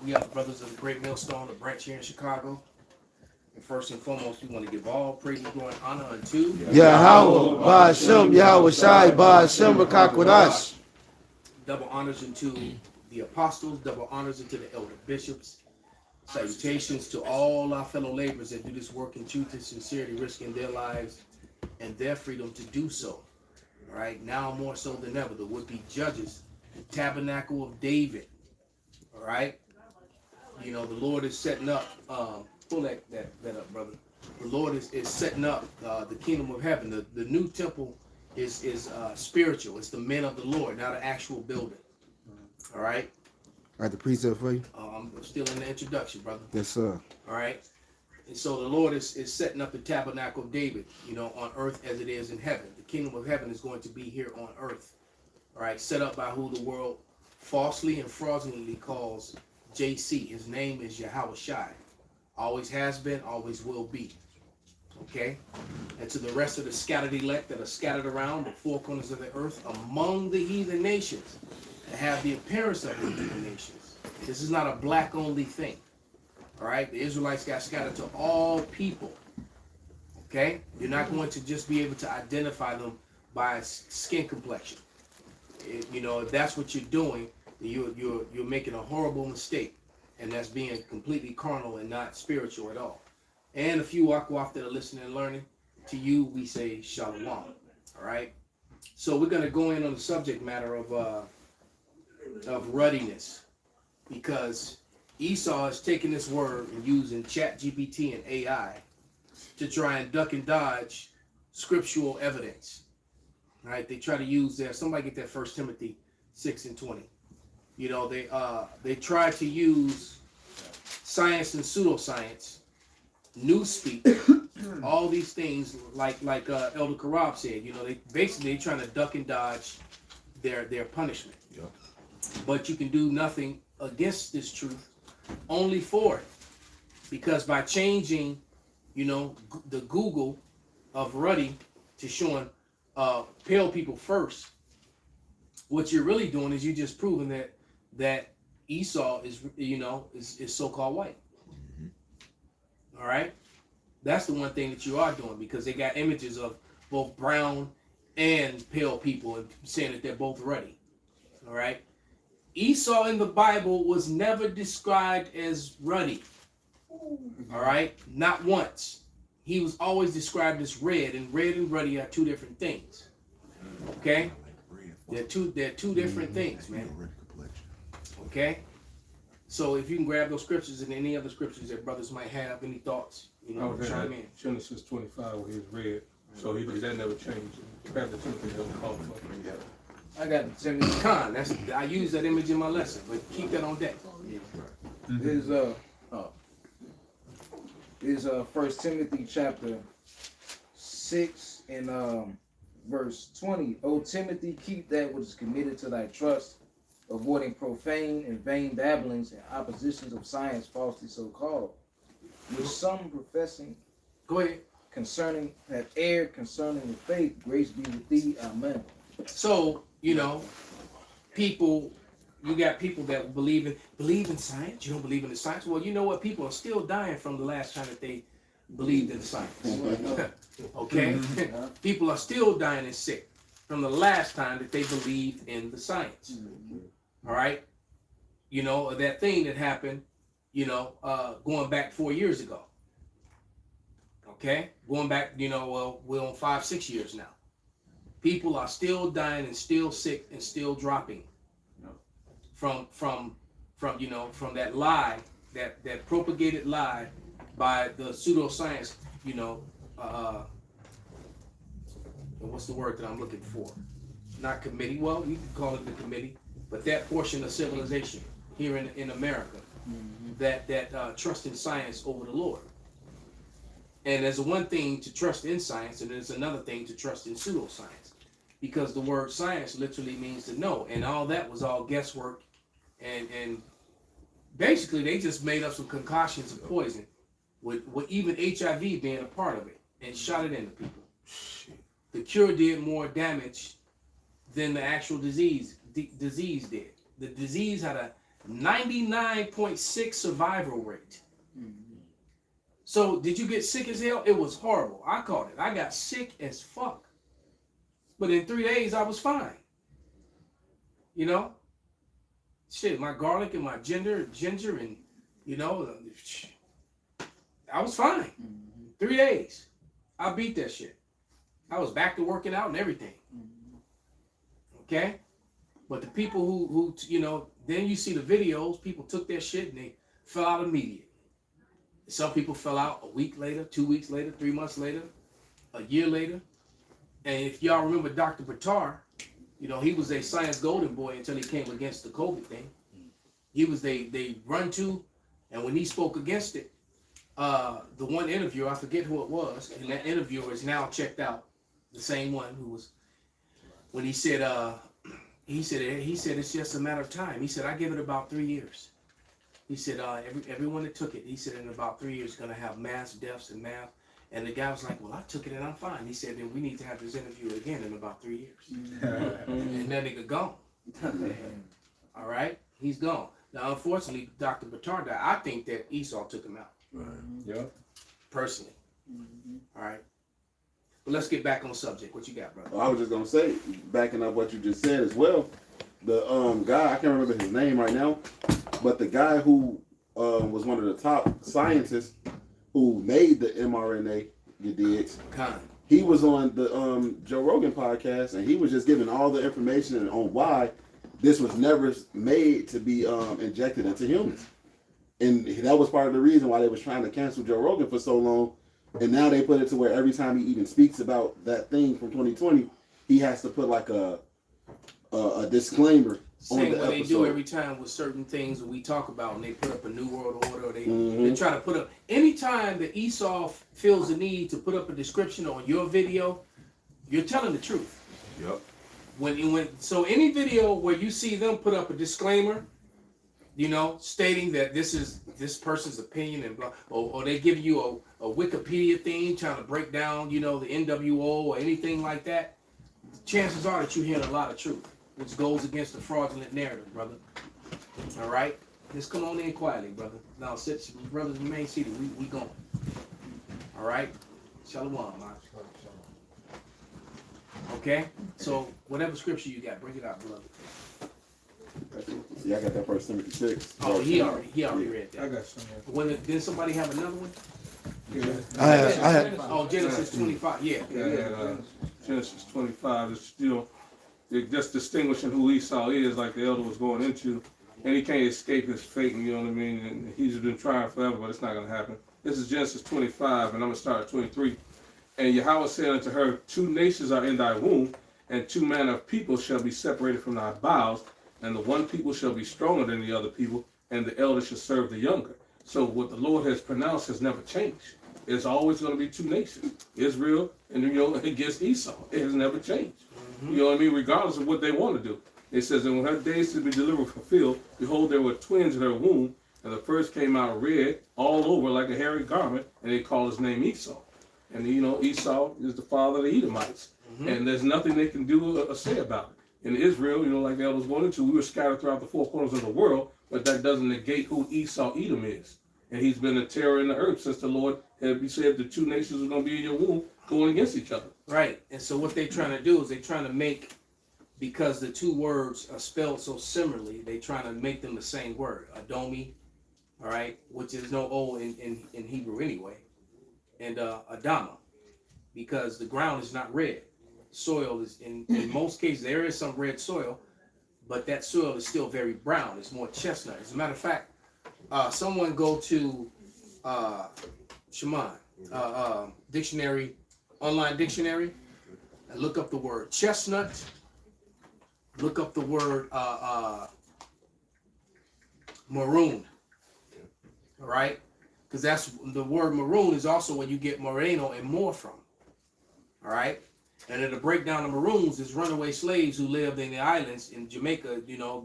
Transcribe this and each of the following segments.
We are the brothers of the Great Millstone, the branch here in Chicago. And first and foremost, we want to give all praise, glory, and honor unto Yahweh, Ba'ashem, Yahweh Shai, Ba'ashem, B'kakwadash. double honors unto the apostles, double honors unto the elder bishops. Salutations to all our fellow laborers that do this work in truth and sincerity, risking their lives and their freedom to do so. All right, now more so than ever, the would-be judges, the tabernacle of David. All right, you know, the Lord is setting up, pull that up, brother. The Lord is setting up the kingdom of heaven. The new temple is spiritual. It's the men of the Lord, not an actual building. All right. All right, the precept for you? I'm still in the introduction, brother. Yes, sir. All right. And so the Lord is setting up the tabernacle of David, you know, on earth as it is in heaven. The kingdom of heaven is going to be here on earth. All right. Set up by who the world falsely and fraudulently calls JC. His name is Yahweh Shai. Always has been, always will be. Okay. And to the rest of the scattered elect that are scattered around the four corners of the earth among the heathen nations that have the appearance of the heathen nations. This is not a black only thing. All right. The Israelites got scattered to all people. Okay. You're not going to just be able to identify them by skin complexion. You know, if that's what you're doing, you're making a horrible mistake, and that's being completely carnal and not spiritual at all. And a few Akwaf that are listening and learning, to you we say Shalom. All right. So we're going to go in on the subject matter of ruddiness, because Esau is taking this word and using ChatGPT and AI to try and duck and dodge scriptural evidence. All right. They try to use somebody get that 1 Timothy 6:20. You know, they try to use science and pseudoscience, newspeak, all these things like Elder Karab said. You know, they trying to duck and dodge their punishment. Yep. But you can do nothing against this truth, only for it, because by changing, you know, the Google of ruddy to showing pale people first, what you're really doing is you're just proving that Esau is, you know, is so-called white. Mm-hmm. All right. That's the one thing that you are doing, because they got images of both brown and pale people and saying that they're both ruddy. All right. Esau in the Bible was never described as ruddy. All right. Not once. He was always described as red, and red and ruddy are two different things. Okay. They're two different things, man. Okay. So if you can grab those scriptures and any other scriptures that brothers might have, any thoughts, you know, chime in. Genesis 25 where he's red. So that never changed. Grab the Timothy that was called for. I got Timothy Khan. I use that image in my lesson, but keep that on deck. Is 1 Timothy chapter 6 and verse 20. O Timothy, keep that which is committed to thy trust, avoiding profane and vain babblings and oppositions of science falsely so called, which some professing Go ahead. have erred concerning the faith. Grace be with thee. Amen. So, you know, you got people that believe in science. You don't believe in the science. Well, you know what? People are still dying from the last time that they believed in science. Okay? People are still dying and sick from the last time that they believed in the science. All right? You know, that thing that happened, you know, going back 4 years ago. Okay? Going back, you know, well, we're on 5-6 years now. People are still dying and still sick and still dropping from you know, from that lie, that propagated lie by the pseudoscience, you know, what's the word that I'm looking for? Not committee. Well, you can call it the committee, but that portion of civilization here in America, that trust in science over the Lord. And there's one thing to trust in science, and there's another thing to trust in pseudoscience, because the word science literally means to know, and all that was all guesswork, and basically they just made up some concoctions of poison, with even HIV being a part of it, and shot it into people. The cure did more damage than the actual disease did. The disease had 99.6 survival rate. So did you get sick as hell? It was horrible. I caught it. I got sick as fuck. But in 3 days, I was fine. You know? Shit, my garlic and my ginger and, you know, I was fine. 3 days. I beat that shit. I was back to working out and everything. Okay? But the people who you know, then you see the videos, people took their shit and they fell out immediately. Some people fell out a week later, 2 weeks later, 3 months later, a year later. And if y'all remember Dr. Batar, you know, he was a science golden boy until he came against the COVID thing. He was they run to, and when he spoke against it, the one interviewer, I forget who it was, and that interviewer is now checked out, the same one who was, when he said it's just a matter of time. He said, I give it about 3 years. He said, everyone that took it, he said, in about 3 years, going to have mass deaths and mass. And the guy was like, well, I took it and I'm fine. He said, then we need to have this interview again in about 3 years. And that nigga gone. All right? He's gone. Now, unfortunately, Dr. Batar died. I think that Esau took him out. Right. Yep. Personally. All right? But let's get back on subject. What you got, brother? Well, I was just gonna say, backing up what you just said as well. The guy, I can't remember his name right now, but the guy who was one of the top scientists who made the mRNA, you dig? He was on the Joe Rogan podcast, and he was just giving all the information on why this was never made to be injected into humans. And that was part of the reason why they was trying to cancel Joe Rogan for so long. And now they put it to where every time he even speaks about that thing from 2020, he has to put like a disclaimer. Same way they do every time with certain things that we talk about, and they put up a new world order, or they try to put up. Anytime that Esau feels the need to put up a description on your video, you're telling the truth. Yep. So any video where you see them put up a disclaimer, you know, stating that this is this person's opinion and blah, or they give you a Wikipedia thing trying to break down, you know, the NWO or anything like that, chances are that you hear a lot of truth, which goes against the fraudulent narrative, brother. All right? Just come on in quietly, brother. Now, sit, brothers, remain seated. We going. All right? Shalom, man. Okay? So, whatever scripture you got, bring it out, brother. See, I got that 1 Timothy 6. Oh, he already read that. I got some. Did somebody have another one? Yeah. I had. Oh, Genesis 25. Yeah. Genesis 25 is still just distinguishing who Esau is, like the elder was going into, and he can't escape his fate. You know what I mean? And he's been trying forever, but it's not going to happen. This is Genesis 25, and I'm going to start at 23. And Yahweh said unto her, 2 nations are in thy womb, and 2 manner of people shall be separated from thy bowels, and the one people shall be stronger than the other people, and the elder shall serve the younger. So what the Lord has pronounced has never changed. It's always going to be 2 nations, Israel and, you know, against Esau. It has never changed. You know what I mean? Regardless of what they want to do. It says, and when her days to be delivered fulfilled, behold, there were twins in her womb, and the first came out red all over like a hairy garment, and they called his name Esau. And you know, Esau is the father of the Edomites. And there's nothing they can do or say about it. In Israel, you know, like the elders going into, we were scattered throughout the 4 corners of the world, but that doesn't negate who Esau Edom is. And he's been a terror in the earth since the Lord had said the 2 nations are going to be in your womb going against each other. Right. And so what they're trying to do is they're trying to make, because the 2 words are spelled so similarly, they're trying to make them the same word. Adomi, all right, which is no O in Hebrew anyway, and Adama, because the ground is not red. Soil is, in most cases, there is some red soil, but that soil is still very brown. It's more chestnut. As a matter of fact, someone go to Shimon, dictionary, online dictionary, and look up the word chestnut. Look up the word maroon. All right, because that's the word maroon is also where you get moreno and more from. All right, and then the breakdown of maroons is runaway slaves who lived in the islands in Jamaica, you know,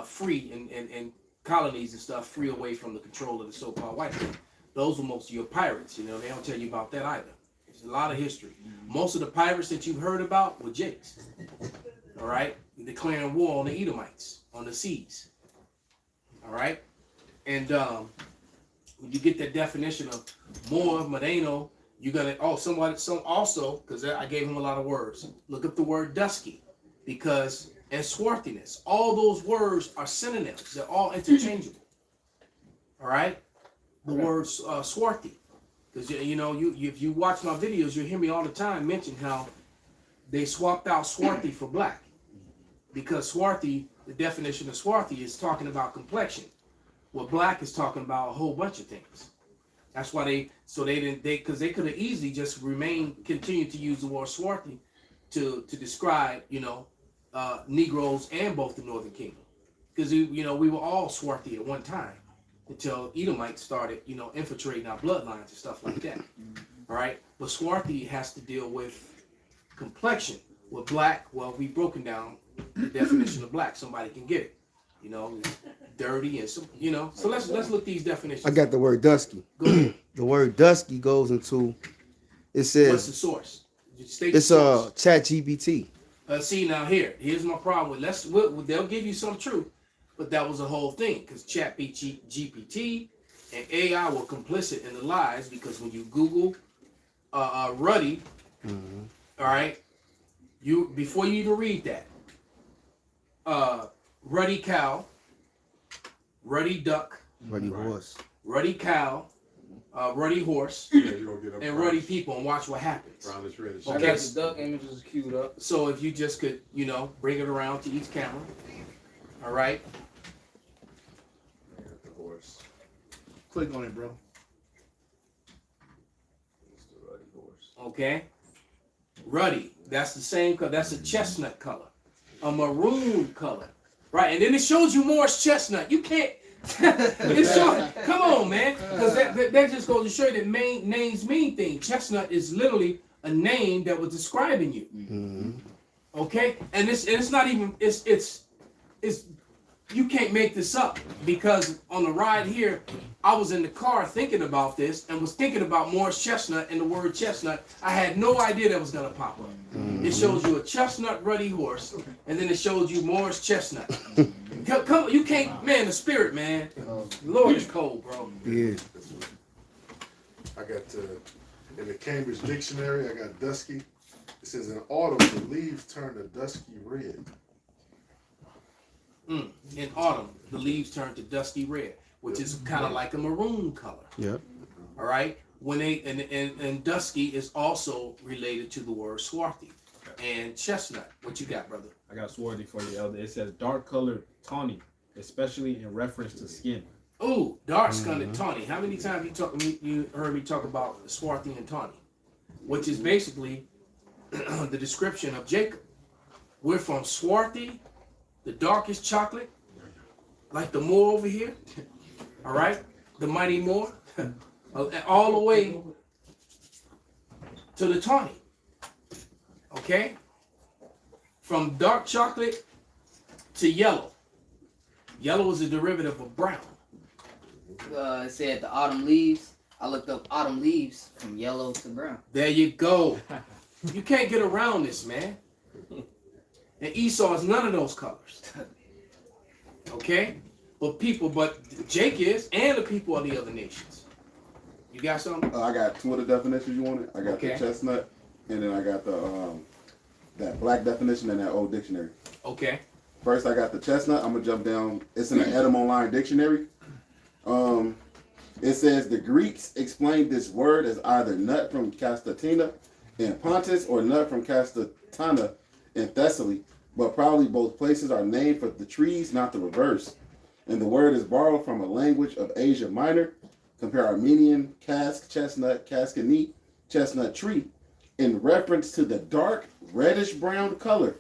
free and colonies and stuff, free away from the control of the so-called white man. Those were most of your pirates. You know, they don't tell you about that either. There's a lot of history. Most of the pirates that you've heard about were Jakes. All right, declaring war on the Edomites on the seas. All right, and when you get that definition of more moreno, you're gonna some also because I gave him a lot of words. Look up the word dusky, because and swarthiness. All those words are synonyms. They're all interchangeable. All right, the word swarthy, because if you watch my videos, you hear me all the time mention how they swapped out swarthy for black, because swarthy, the definition of swarthy is talking about complexion. Well, black is talking about a whole bunch of things. That's why they because they could have easily just continued to use the word swarthy to describe, Negroes and both the Northern Kingdom, because we were all swarthy at one time until Edomites started, infiltrating our bloodlines and stuff like that. All right, but swarthy has to deal with complexion. With black, well, we've broken down the definition of black. Somebody can get it. Dirty and some, So let's look these definitions. I got the word dusky. Go ahead. The word dusky goes into, it says, What's the source? State it's the source. chat GPT. See now here's my problem with they'll give you some truth, but that was the whole thing, because chat GPT and AI were complicit in the lies, because when you Google Ruddy, all right, before you even read that, Ruddy cow, Ruddy duck, Ruddy horse. Ruddy cow, Ruddy horse, and Ruddy people, and watch what happens. I Okay. got the duck images queued up. So if you just could, bring it around to each camera, all right? The horse. Click on it, bro. It's the ruddy horse. Okay. Ruddy, that's the same color. That's a chestnut color, a maroon color, right? And then it shows you Morris chestnut. You can't. Come on, man, because that just goes to show you that names mean things. Chestnut is literally a name that was describing you. Okay, and it's not even it's you can't make this up, because on the ride here, I was in the car thinking about this and was thinking about Morris chestnut and the word chestnut. I had no idea that was gonna pop up. It shows you a chestnut ruddy horse, and then it shows you Morris chestnut. Come, you can't, man. The spirit, man. The Lord is cold, bro. Yeah. I got in the Cambridge Dictionary, I got dusky. It says in autumn the leaves turn a dusky red. In autumn, the leaves turn to dusky red, which is kind of like a maroon color. Yep. All right. When they and dusky is also related to the word swarthy and chestnut. What you got, brother? I got swarthy for you, Elder. It says dark colored tawny, especially in reference to skin. Ooh, dark skinned and tawny. How many times you heard me talk about swarthy and tawny, which is basically the description of Jacob. We're from swarthy, the darkest chocolate, like the Moor over here. All right, the mighty Moor, all the way to the tawny. Okay, from dark chocolate to yellow. Yellow is a derivative of brown. It said the autumn leaves. I looked up autumn leaves from yellow to brown. There you go. You can't get around this, man. And Esau is none of those colors. Okay? But Jake is, and the people of the other nations. You got something? I got two of the definitions you wanted. I got Okay. the chestnut, and then I got the that black definition in that old dictionary. Okay. First, I got the chestnut. I'm gonna jump down. It's in the Edom Online Dictionary. It says the Greeks explained this word as either nut from Castatina in Pontus or nut from Castatana in Thessaly, but probably both places are named for the trees, not the reverse. And the word is borrowed from a language of Asia Minor. Compare Armenian, cask, chestnut, cascani, chestnut tree, in reference to the dark reddish brown color.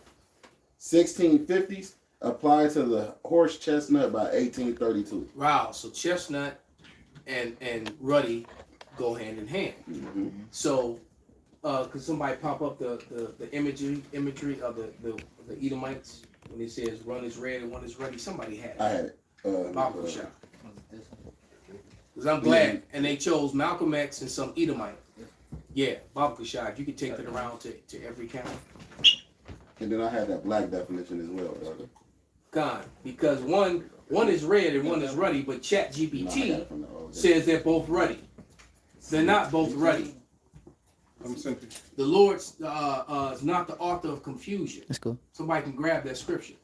1650s, applied to the horse chestnut by 1832. Wow. So chestnut and ruddy go hand in hand. Mm-hmm. So, could somebody pop up the imagery of the Edomites when it says one is red and one is ruddy? Somebody had it. I had it. Bible shop. Because I'm glad, and they chose Malcolm X and some Edomite. Yeah, Bible shop. You can take that around to every camera. And then I had that black definition as well, brother. God, because one, One is red and one is ruddy, but No, I got ChatGPT it from the old days. says they're both ruddy. They're not both ruddy. I'm sent you. The Lord is not the author of confusion. Let's go. Somebody can grab that scripture.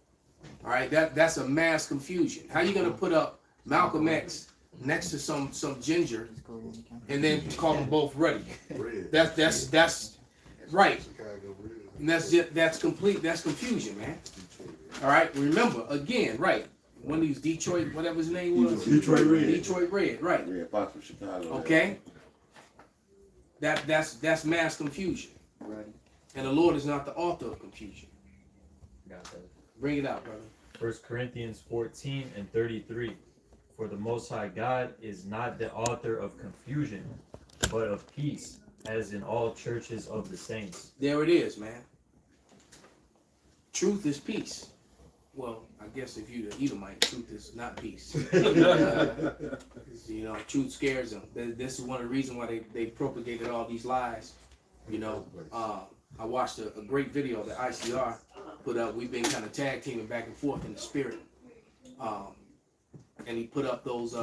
All right, that's a mass confusion. How you gonna put up Malcolm X next to some ginger and then call them both ruddy? Red. That's right. Chicago red. And that's confusion, man. All right, remember again, right? One of these Detroit, whatever his name was, Detroit Red. Detroit Red, right? Red Fox from Chicago. Okay, that's mass confusion, Right. and the Lord is not the author of confusion. Got that. Bring it out, brother. 1 Corinthians 14 and 33. For the Most High God is not the author of confusion, but of peace, as in all churches of the saints. There it is, man. Truth is peace. Well, I guess if you're the Edomite, truth is not peace. You know, truth scares them. This is one of the reasons why they propagated all these lies. You know, I watched a great video that ICR put up. We've been kind of tag teaming back and forth in the spirit. And he put up those,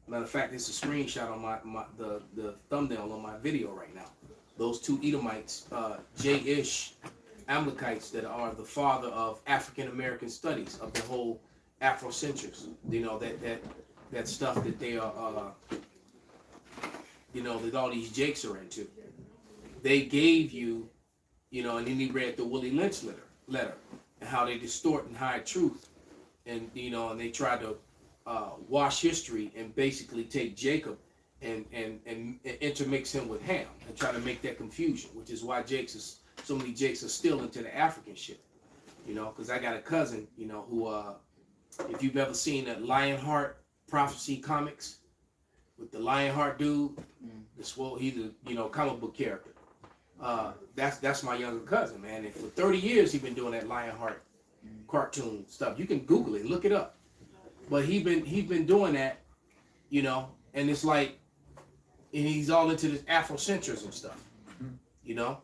matter of fact, it's a screenshot on the thumbnail on my video right now. Those two Edomites, J-ish Amalekites that are the father of African American studies, of the whole Afrocentrics. You know, that stuff that they are, you know, that all these jakes are into. They gave you, you know, and then he read the Willie Lynch letter and how they distort and hide truth. And, you know, and they try to wash history and basically take Jacob and intermix him with Ham and try to make that confusion, which is why so many Jakes are still into the African shit. You know, because I got a cousin, you know, who, if you've ever seen that Lionheart Prophecy comics with the Lionheart dude, he's a, you know, comic book character. That's my younger cousin, man. And for 30 years he's been doing that Lionheart cartoon stuff. You can Google it, look it up. But he's been doing that, you know, and it's like, and he's all into this Afrocentrism stuff, you know.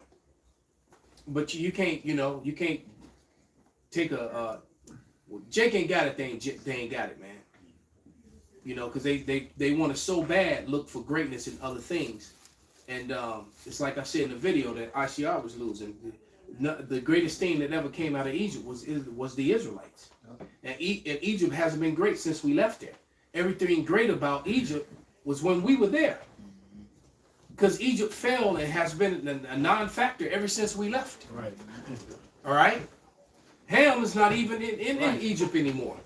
But you can't, you know, you can't take Jake ain't got it. They ain't got it, man. You know, because they want to so bad look for greatness in other things, and it's like I said in the video that ICR was losing. The greatest thing that ever came out of Egypt was the Israelites, and Egypt hasn't been great since we left there. Everything great about Egypt was when we were there, because Egypt fell and has been a non-factor ever since we left. Right. All right, Ham is not even in Egypt anymore.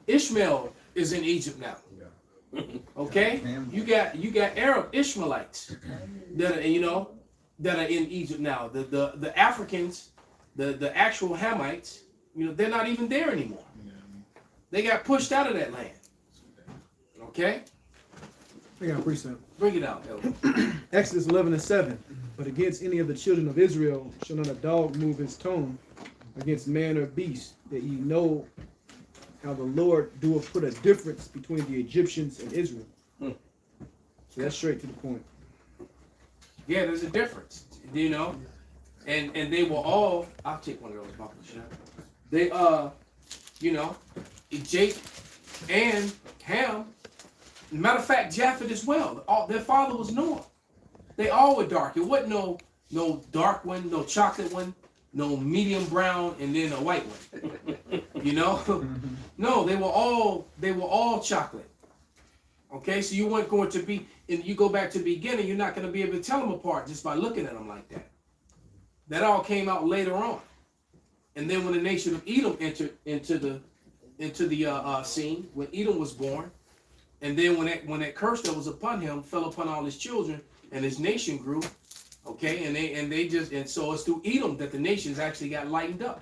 Ishmael is in Egypt now. Okay, you got Arab Ishmaelites that are, you know, that are in Egypt now. The Africans, the actual Hamites, you know, they're not even there anymore. They got pushed out of that land. Okay, I got a precept. bring it out, Elder. Exodus 11:7. But against any of the children of Israel shall not a dog move his tongue against man or beast, that ye know how the Lord doeth put a difference between the Egyptians and Israel. So that's straight to the point. Yeah, there's a difference, you know, and they were all. I'll take one of those buckle shot. They you know, Jake and Ham. Matter of fact, Japheth as well. Their father was Noah. They all were dark. It wasn't no dark one, no chocolate one, no medium brown, and then a white one. You know, no, they were all chocolate. Okay, so you weren't going to be, and you go back to the beginning, you're not going to be able to tell them apart just by looking at them like that. That all came out later on, and then when the nation of Edom entered into the scene, when Edom was born, and then when that curse that was upon him fell upon all his children, and his nation grew. Okay, and so it's through Edom that the nations actually got lightened up.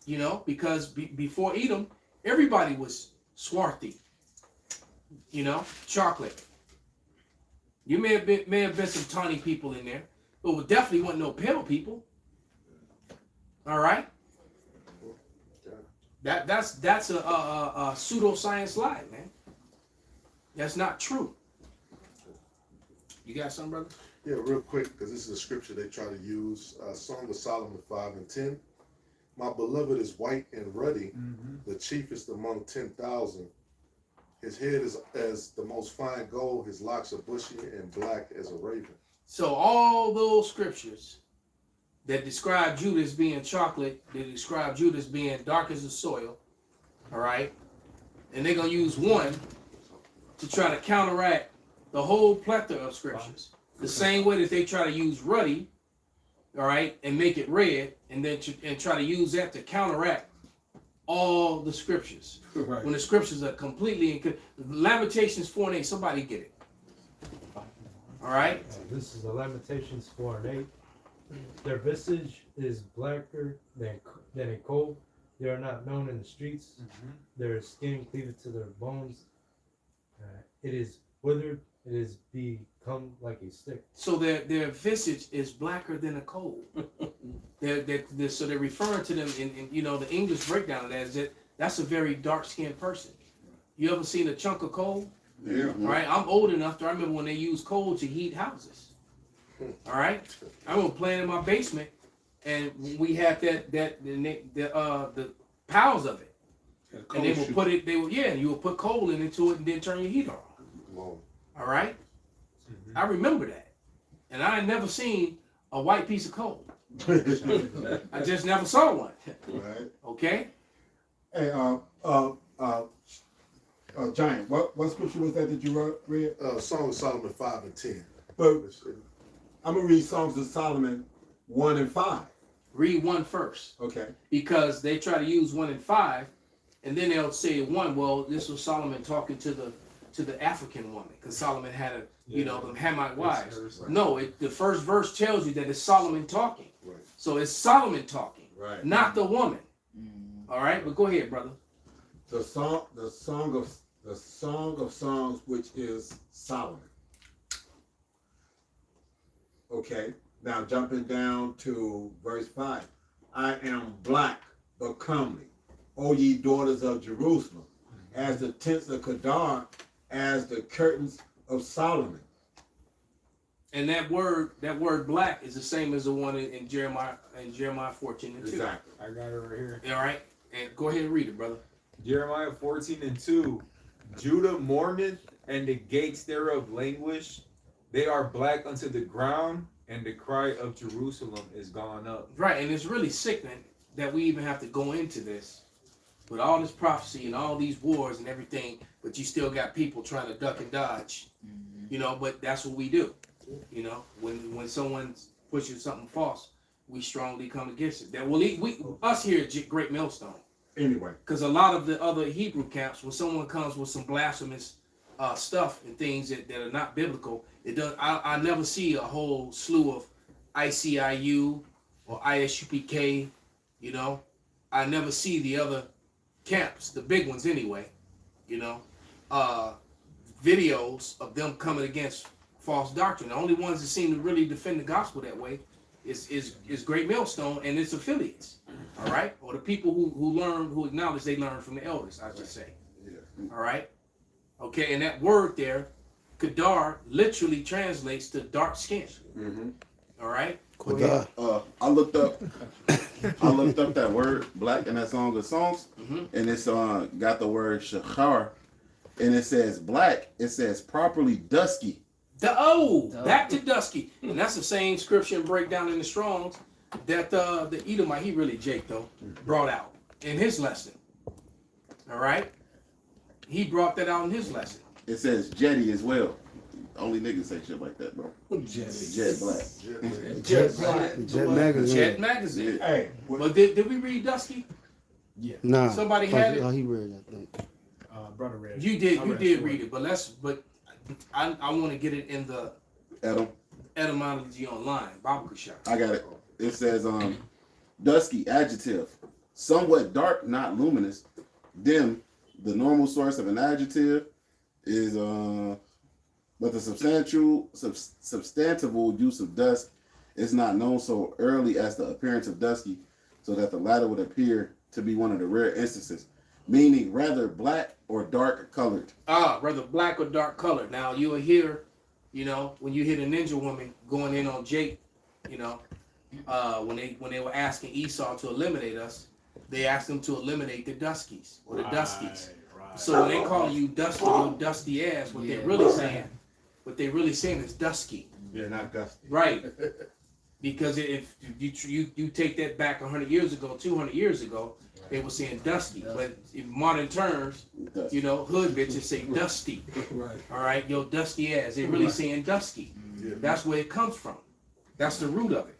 You know, because before Edom, everybody was swarthy. You know, chocolate. You may have been some tawny people in there, but we definitely wasn't no pale people. All right. That's a pseudoscience lie, man. That's not true. You got something, brother? Yeah, real quick, because this is a scripture they try to use. Song of Solomon 5:10. My beloved is white and ruddy, the chiefest among 10,000. His head is as the most fine gold, his locks are bushy and black as a raven. So all those scriptures that describe Judah as being chocolate, they describe Judah as being dark as the soil, all right? And they're going to use one to try to counteract the whole plethora of scriptures. The same way that they try to use ruddy, all right, and make it red, and then try to use that to counteract all the scriptures. Right. When the scriptures are completely, Lamentations 4:8, somebody get it. All right? This is the Lamentations 4 and 8. Their visage is blacker than a coal. They are not known in the streets. Their skin cleaved to their bones. It is withered. It is become like a stick. So their visage is blacker than a coal. So they're referring to them in the English breakdown of that is that that's a very dark skinned person. You ever seen a chunk of coal? Yeah. All right, I'm old enough to remember when they used coal to heat houses. All right, I remember playing in my basement, and we had the piles of it, and they would put it. You would put coal into it and then turn your heat on. Lord. All right, I remember that, and I had never seen a white piece of coal. I just never saw one. Right. Okay. Hey, Giant, what scripture was that you read? Song of Solomon 5 and 10. But I'm gonna read Songs of Solomon 1 and 5. Read 1 first. Okay. Because they try to use 1 and 5, and then they'll say 1. Well, this was Solomon talking to the African woman, because Solomon had them Hamite wives. Right. No, the first verse tells you that it's Solomon talking. Right. So it's Solomon talking, Right. not the woman. All right, but go ahead, brother. The song of Songs, which is Solomon. Okay. Now jumping down to verse 5. I am black but comely, O ye daughters of Jerusalem, as the tents of Kedar, as the curtains of Solomon. And that word black is the same as the one in Jeremiah 14 and 2. Exactly. I got it right here. All right, and go ahead and read it, brother. Jeremiah 14 and 2. Judah mourneth, and the gates thereof languish. They are black unto the ground, and the cry of Jerusalem is gone up. Right, and it's really sickening that we even have to go into this with all this prophecy and all these wars and everything, but you still got people trying to duck and dodge. But that's what we do. When someone pushes something false, we strongly come against it. That us here at Great Millstone. Anyway. Because a lot of the other Hebrew camps, when someone comes with some blasphemous stuff and things that are not biblical, it does. I never see a whole slew of ICIU or ISUPK. I never see the other camps, the big ones anyway. Videos of them coming against false doctrine. The only ones that seem to really defend the gospel that way is Great Millstone and its affiliates. All right, or the people who acknowledge they learn from the elders, I should say. Yeah. All right, okay, and that word there, Kedar, literally translates to dark skin. Mm-hmm. All right. Kodar. I looked up that word black in that Song of Songs, and it's got the word shachar, and it says black. It says properly dusky. Back to dusky, and that's the same scripture and breakdown in the Strongs that the Edomite, he really Jake though, brought out in his lesson. All right, he brought that out in his lesson. It says jetty as well. Only niggas say shit like that, bro. Jet black. Jet magazine. Jet magazine. Hey. But did we read Dusky? Yeah. Nah. Somebody had it. Oh, he read it, I think. Brother read. You did. You did read it, but I want to get it in the etymology online. Bible shop. I got it. It says dusky adjective, somewhat dark, not luminous. Dim, the normal source of an adjective is but the substantival use of dusk is not known so early as the appearance of dusky, so that the latter would appear to be one of the rare instances, meaning rather black or dark colored. Rather black or dark colored. Now you will hear, when you hear the ninja woman going in on Jake, when they were asking Esau to eliminate us, they asked him to eliminate the Duskies or the Duskies. So when they call you Dusty, your dusty ass, what they're really saying is Dusky. Yeah, not Dusty. Right. Because if you take that back 100 years ago, 200 years ago, they were saying Dusky. But in modern terms, you know, hood bitches say Dusty. Right. All right, yo, dusty ass. They're really saying Dusky. Yeah. That's where it comes from. That's the root of it.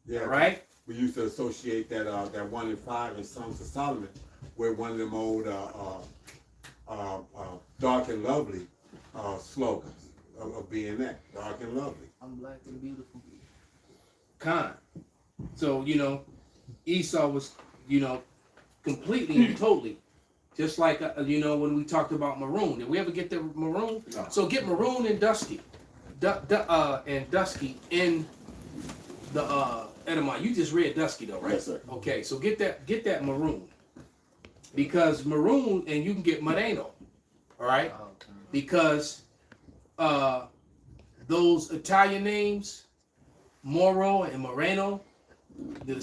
Yeah. All right. We used to associate that 1 in 5 in Songs of Solomon with one of them old dark and lovely slogans of being that dark and lovely. I'm black and beautiful. Con. So, you know, Esau was, you know, completely and totally, just like, you know, when we talked about maroon. Did we ever get the maroon? No. So get maroon and dusky. And dusky in the etymology. You just read dusky though, right? Yes, sir. Okay, so get that maroon. Because maroon, and you can get moreno. All right? Because those Italian names, Moro and Moreno, the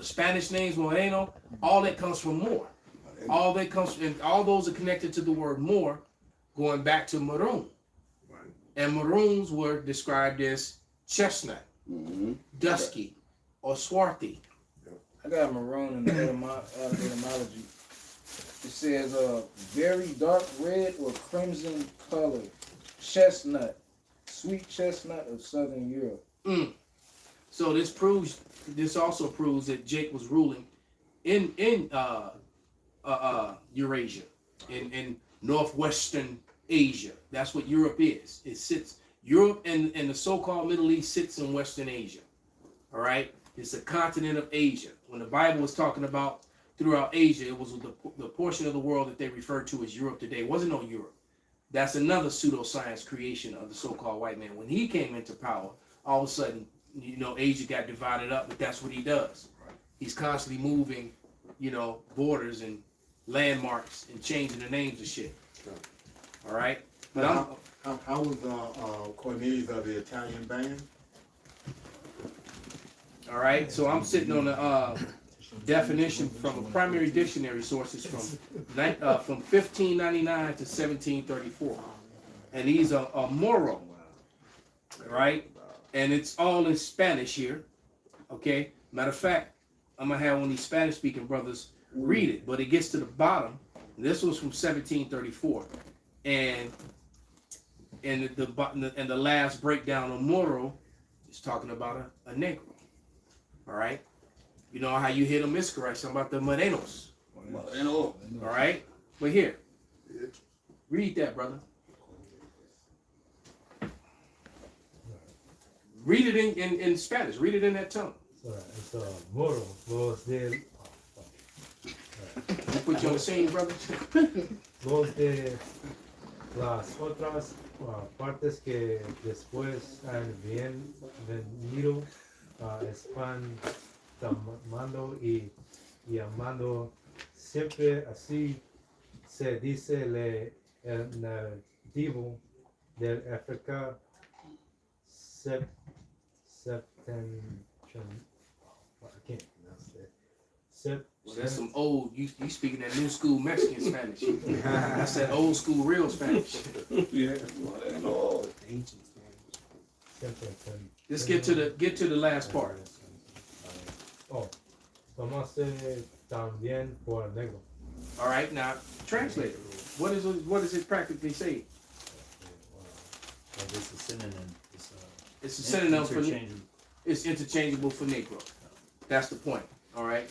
Spanish names, Moreno, all that comes from Moor. All those are connected to the word Moor, going back to maroon. And maroons were described as chestnut, dusky, or swarthy. I got maroon in the etymology. It says very dark red or crimson color, chestnut, sweet chestnut of southern Europe. So this also proves that Jake was ruling in Eurasia, in northwestern Asia. That's what Europe is. It sits, Europe and the so-called Middle East sits in Western Asia. All right? It's a continent of Asia. When the Bible was talking about throughout Asia, it was the portion of the world that they referred to as Europe today. It wasn't no Europe. That's another pseudoscience creation of the so-called white man. When he came into power, all of a sudden, you know, Asia got divided up, but that's what he does. He's constantly moving, you know, borders and landmarks and changing the names of shit. All right? But How was Cornelius of the Italian band? all right, so I'm sitting on the definition from a primary dictionary sources from 1599 to 1734, and these are Moro, right? And it's all in Spanish here. Okay. Matter of fact, I'm gonna have one of these Spanish-speaking brothers read it, but it gets to the bottom. This was from 1734, and the last breakdown of Moro is talking about a Negro. All right. You know how you hear the miscorrection about the Morenos. All right. But here, read that, brother. Read it in Spanish. Read it in that tongue. It's Moro, los de Put you on the scene, brother. los de las otras partes que después han venido espantando y llamando siempre así se dice el nativo del África Well, that's some old. You speaking that new school Mexican Spanish. That's that old school real Spanish. Yeah. Let's get to the last part. Tomarse también por negro. All right, now translate it. What does it practically say? It's a synonym. It's a synonym for interchangeable. It's interchangeable for Negro. That's the point. All right.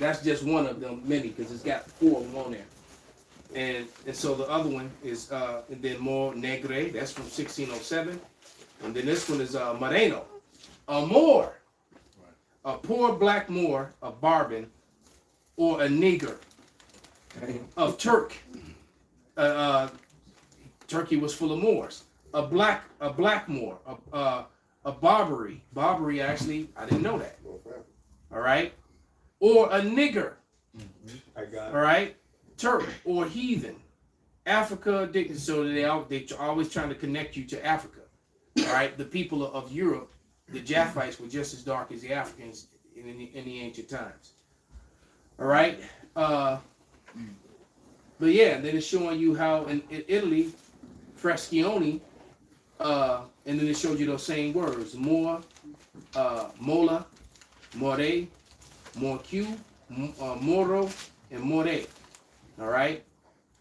That's just one of them many because it's got 4 of them on there. And so the other one is and then more Negre. That's from 1607. And then this one is Moreno, a Moor, a poor black Moor, a Barbin, or a nigger of Turk. Turkey was full of Moors. A black Moor, a Barbary. Barbary, actually, I didn't know that. All right, or a nigger. I got it. All right, Turk or heathen. Africa, so they always trying to connect you to Africa. All right, the people of Europe the Japhites were just as dark as the Africans in the ancient times. All right. But yeah, then it's showing you how in Italy, Frescioni, and then it showed you those same words: more, mola, more, morque, moro, and more. All right.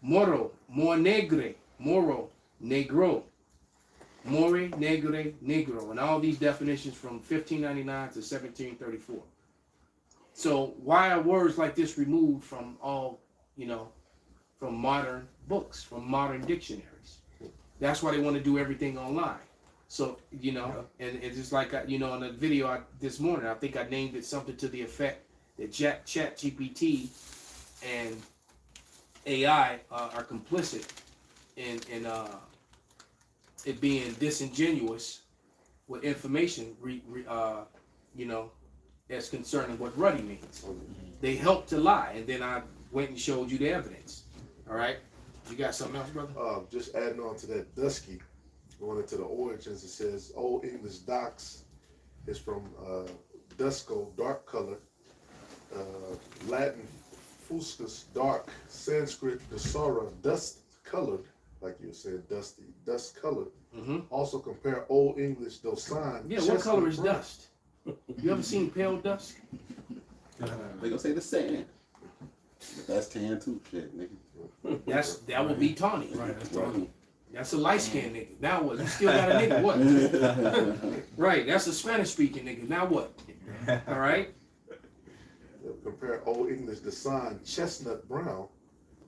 Moro, more negre, moro, negro. More, negre, negro, and all these definitions from 1599 to 1734. So why are words like this removed from all, from modern books, from modern dictionaries? That's why they want to do everything online. So, and it's just like, in the video this morning, I think I named it something to the effect that Chat GPT and AI are complicit in it being disingenuous with information, as concerning what ruddy means. They help to lie, and then I went and showed you the evidence. All right, you got something else, brother? Just adding on to that dusky, going into the origins, it says Old English dox is from dusco, dark color, Latin fuscus, dark, Sanskrit dasara, dust colored, like you said, dusty, dust colored. Mm-hmm. Also compare Old English dosan. Yeah, what color is dust? You ever seen pale dust? They gonna say the sand. But that's tan too, shit, nigga. That would be tawny. Right, that's tawny. That's a light skinned nigga. Now what? You still got a nigga, what? Right, that's a Spanish speaking nigga. Now what? All right. Compare Old English dasan, chestnut brown.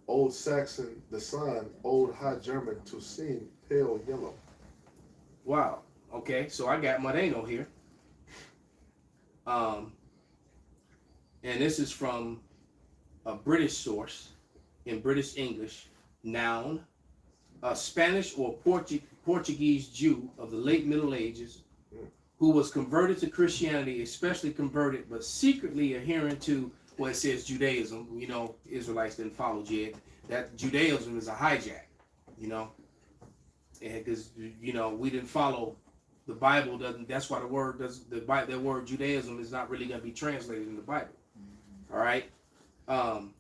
Old Saxon dasan, Old High German tusin, pale yellow. Wow. Okay, so I got Moreno here. And this is from a British source in British English. Noun, a Spanish or Portuguese Jew of the late Middle Ages who was converted to Christianity, especially converted, but secretly adhering to what it says Judaism. Israelites didn't follow Jed. That Judaism is a hijack, because we didn't follow the Bible. Doesn't. That's why the word does the word Judaism is not really going to be translated in the Bible. All right. And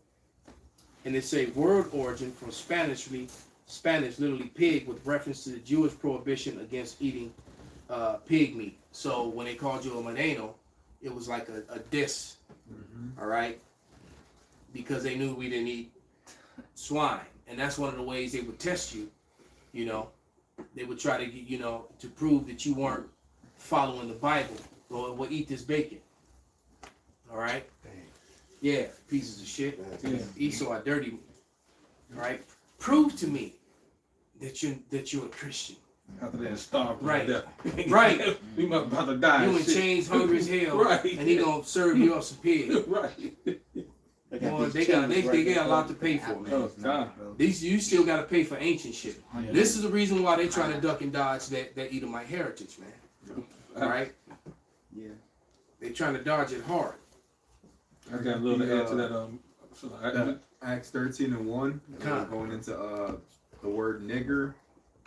it's a word origin from Spanish, literally pig, with reference to the Jewish prohibition against eating pig meat. So when they called you a Moreno, it was like a diss. Mm-hmm. All right. Because they knew we didn't eat swine. And that's one of the ways they would test you. They would try to get, to prove that you weren't following the Bible. Well, we'll eat this bacon. All right. Yeah, pieces of shit. Yeah. Esau are dirty. All right. Prove to me that you're a Christian. After they starved. Right. Right. We must about to die. You in chains, hungry as hell. Right. And he gonna serve you up some pig. Right. Boy, they got a lot to pay for, man. You still got to pay for ancient shit. This is the reason why they trying to duck and dodge that Edomite heritage, man. All right. Yeah. They trying to dodge it hard. I got a little to add to that. Acts 13:1. Going into the word nigger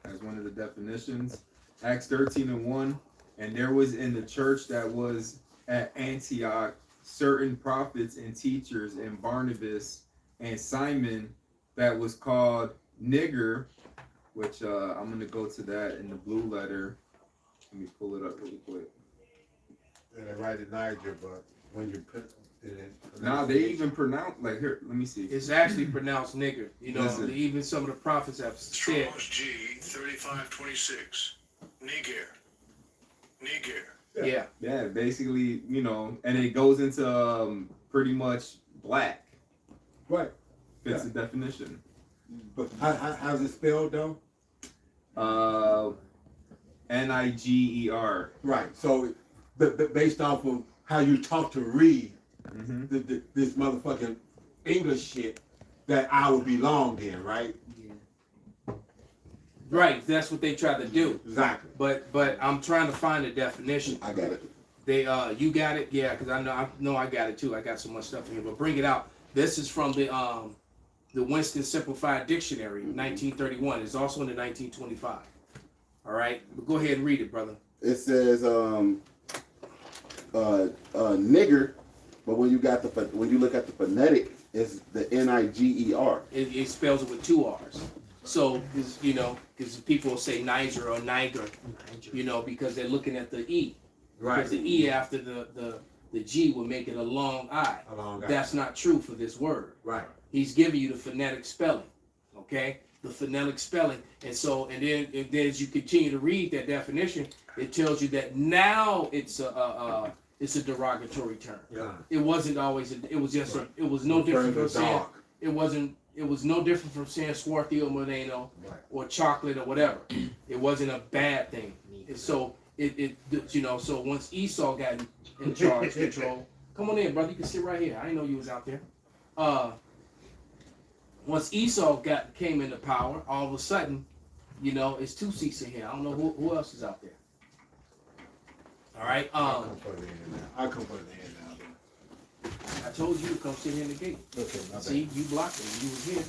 as one of the definitions. Acts 13:1. And there was in the church that was at Antioch certain prophets and teachers, and Barnabas and Simon, that was called nigger, which I'm going to go to that in the blue letter. Let me pull it up really quick. And they write it Niger, but when you put it in... Now they even pronounce, like, here, let me see. It's actually pronounced nigger. Even some of the prophets have said. Strong's G 3526. Niger. Yeah, basically, and it goes into pretty much black. Right. Fits the definition. But how's it spelled though? Niger. Right. So, but based off of how you talk to read this motherfucking English shit, that I would belong in, right? Right, that's what they tried to do. Exactly. But I'm trying to find a definition. I got it. You got it? Yeah, because I know I got it too. I got so much stuff in here. But bring it out. This is from the Winston Simplified Dictionary, 1931. It's also in the 1925. All right, but go ahead and read it, brother. It says nigger, but when you look at the phonetic, it's the Niger. It spells it with 2 R's. So, because people will say Niger or Niger, because they're looking at the E. Right. Because the E after the G would make it a long I. A long I. That's not true for this word. Right. He's giving you the phonetic spelling, okay? The phonetic spelling. And then as you continue to read that definition, it tells you that now it's a derogatory term. Yeah. It wasn't always. It was just. Right. It was no different from saying. Dark. It wasn't. It was no different from saying swarthy or moreno or chocolate or whatever. It wasn't a bad thing. So so once Esau got in charge, control. Come on in, brother. You can sit right here. I didn't know you was out there. Once Esau came into power, all of a sudden, it's 2 seats in here. I don't know who else is out there. All right. I'll come put it in now. I'll come put it in now. I told you to come sit here in the gate. Okay, my See, you blocked it. You was here.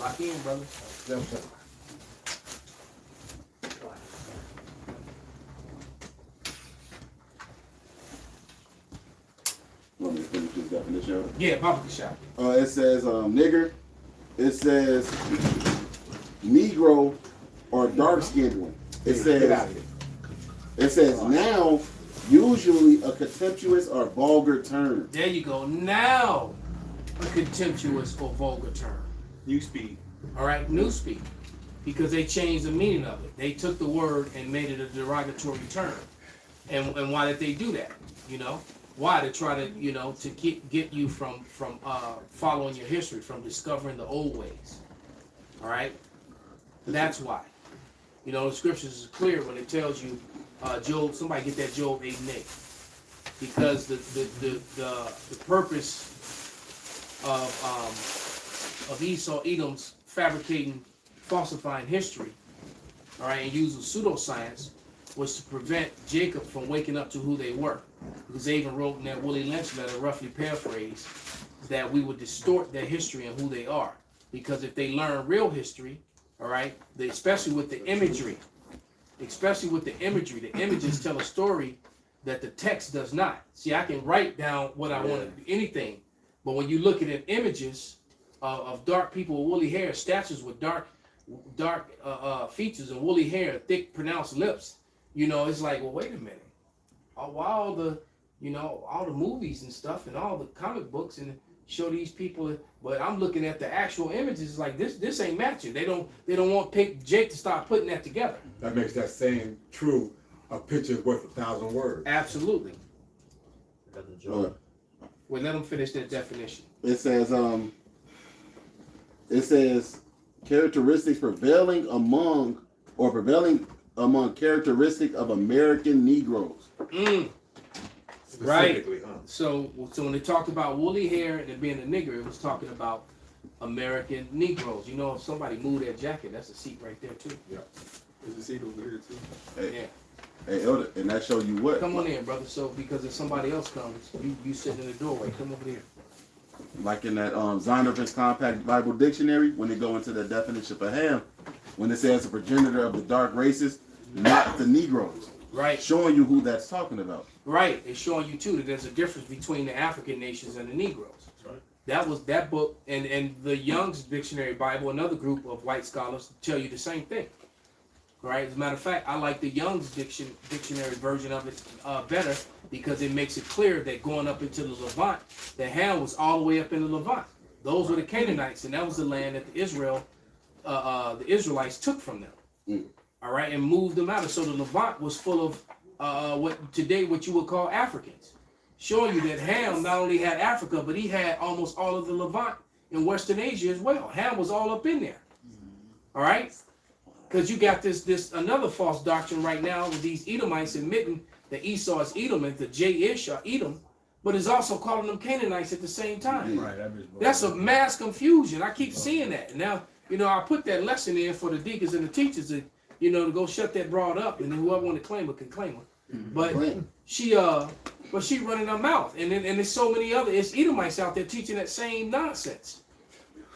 Lock in, brother. bad. Want me to finish this definition? Yeah, Papa shot. It says nigger. It says Negro or dark skinned one. It Get out says of here. it says now usually a contemptuous or vulgar term. There you go. Now, a contemptuous or vulgar term. New speed. All right, newspeak, because they changed the meaning of it. They took the word and made it a derogatory term. And why did they do that? Why? To try to to get you from following your history, from discovering the old ways. All right, that's why. The scriptures is clear when it tells you, Job. Somebody get that Job 8:8, because the purpose of Esau, Edom's fabricating, falsifying history, all right, and using pseudoscience, was to prevent Jacob from waking up to who they were. Because they even wrote in that Willie Lynch letter, roughly paraphrased, that we would distort their history and who they are. Because if they learn real history, all right, especially with the imagery, the images tell a story that the text does not. See, I can write down what I want to, anything, but when you look at it, images of dark people with woolly hair, statues with dark features and woolly hair, thick, pronounced lips, it's like, well, wait a minute. Why all the movies and stuff and all the comic books and show these people, but I'm looking at the actual images like this ain't matching. They don't want Jake to start putting that together. That makes that saying true. A picture is worth 1,000 words. Absolutely. Well, let them finish that definition. It says characteristics prevailing among characteristic of American Negroes. Right. Huh? So when they talked about woolly hair and it being a nigger, it was talking about American Negroes. If somebody moved that jacket, that's a seat right there too. Yeah. There's a seat over here too. Hey, hey, Elder, and that show you what? Come on in, brother. So because if somebody else comes, you sitting in the doorway. Come over here. Like in that Zondervan's Compact Bible Dictionary, when they go into the definition for Ham, when it says a progenitor of the dark races, not the Negroes. Right. Showing you who that's talking about. Right. It's showing you too that there's a difference between the African nations and the Negroes. Right. That was that book, and the Young's Dictionary Bible, another group of white scholars, tell you the same thing. Right. As a matter of fact, I like the Young's dictionary version of it better because it makes it clear that going up into the Levant, the Ham was all the way up in the Levant. Those were the Canaanites, and that was the land that the Israelites took from them. All right, and moved them out. So the Levant was full of what you would call Africans, showing you that Ham not only had Africa, but he had almost all of the Levant in Western Asia as well. Ham was all up in there. All right, because you got this another false doctrine right now with these Edomites admitting that Esau is Edom and the J-ish are Edom, but is also calling them Canaanites at the same time. Right. That's a mass confusion. I keep seeing that. And now, I put that lesson in for the deacons and the teachers to go shut that broad up, and then whoever want to claim her can claim her. But she running her mouth, and there's so many other Edomites out there teaching that same nonsense.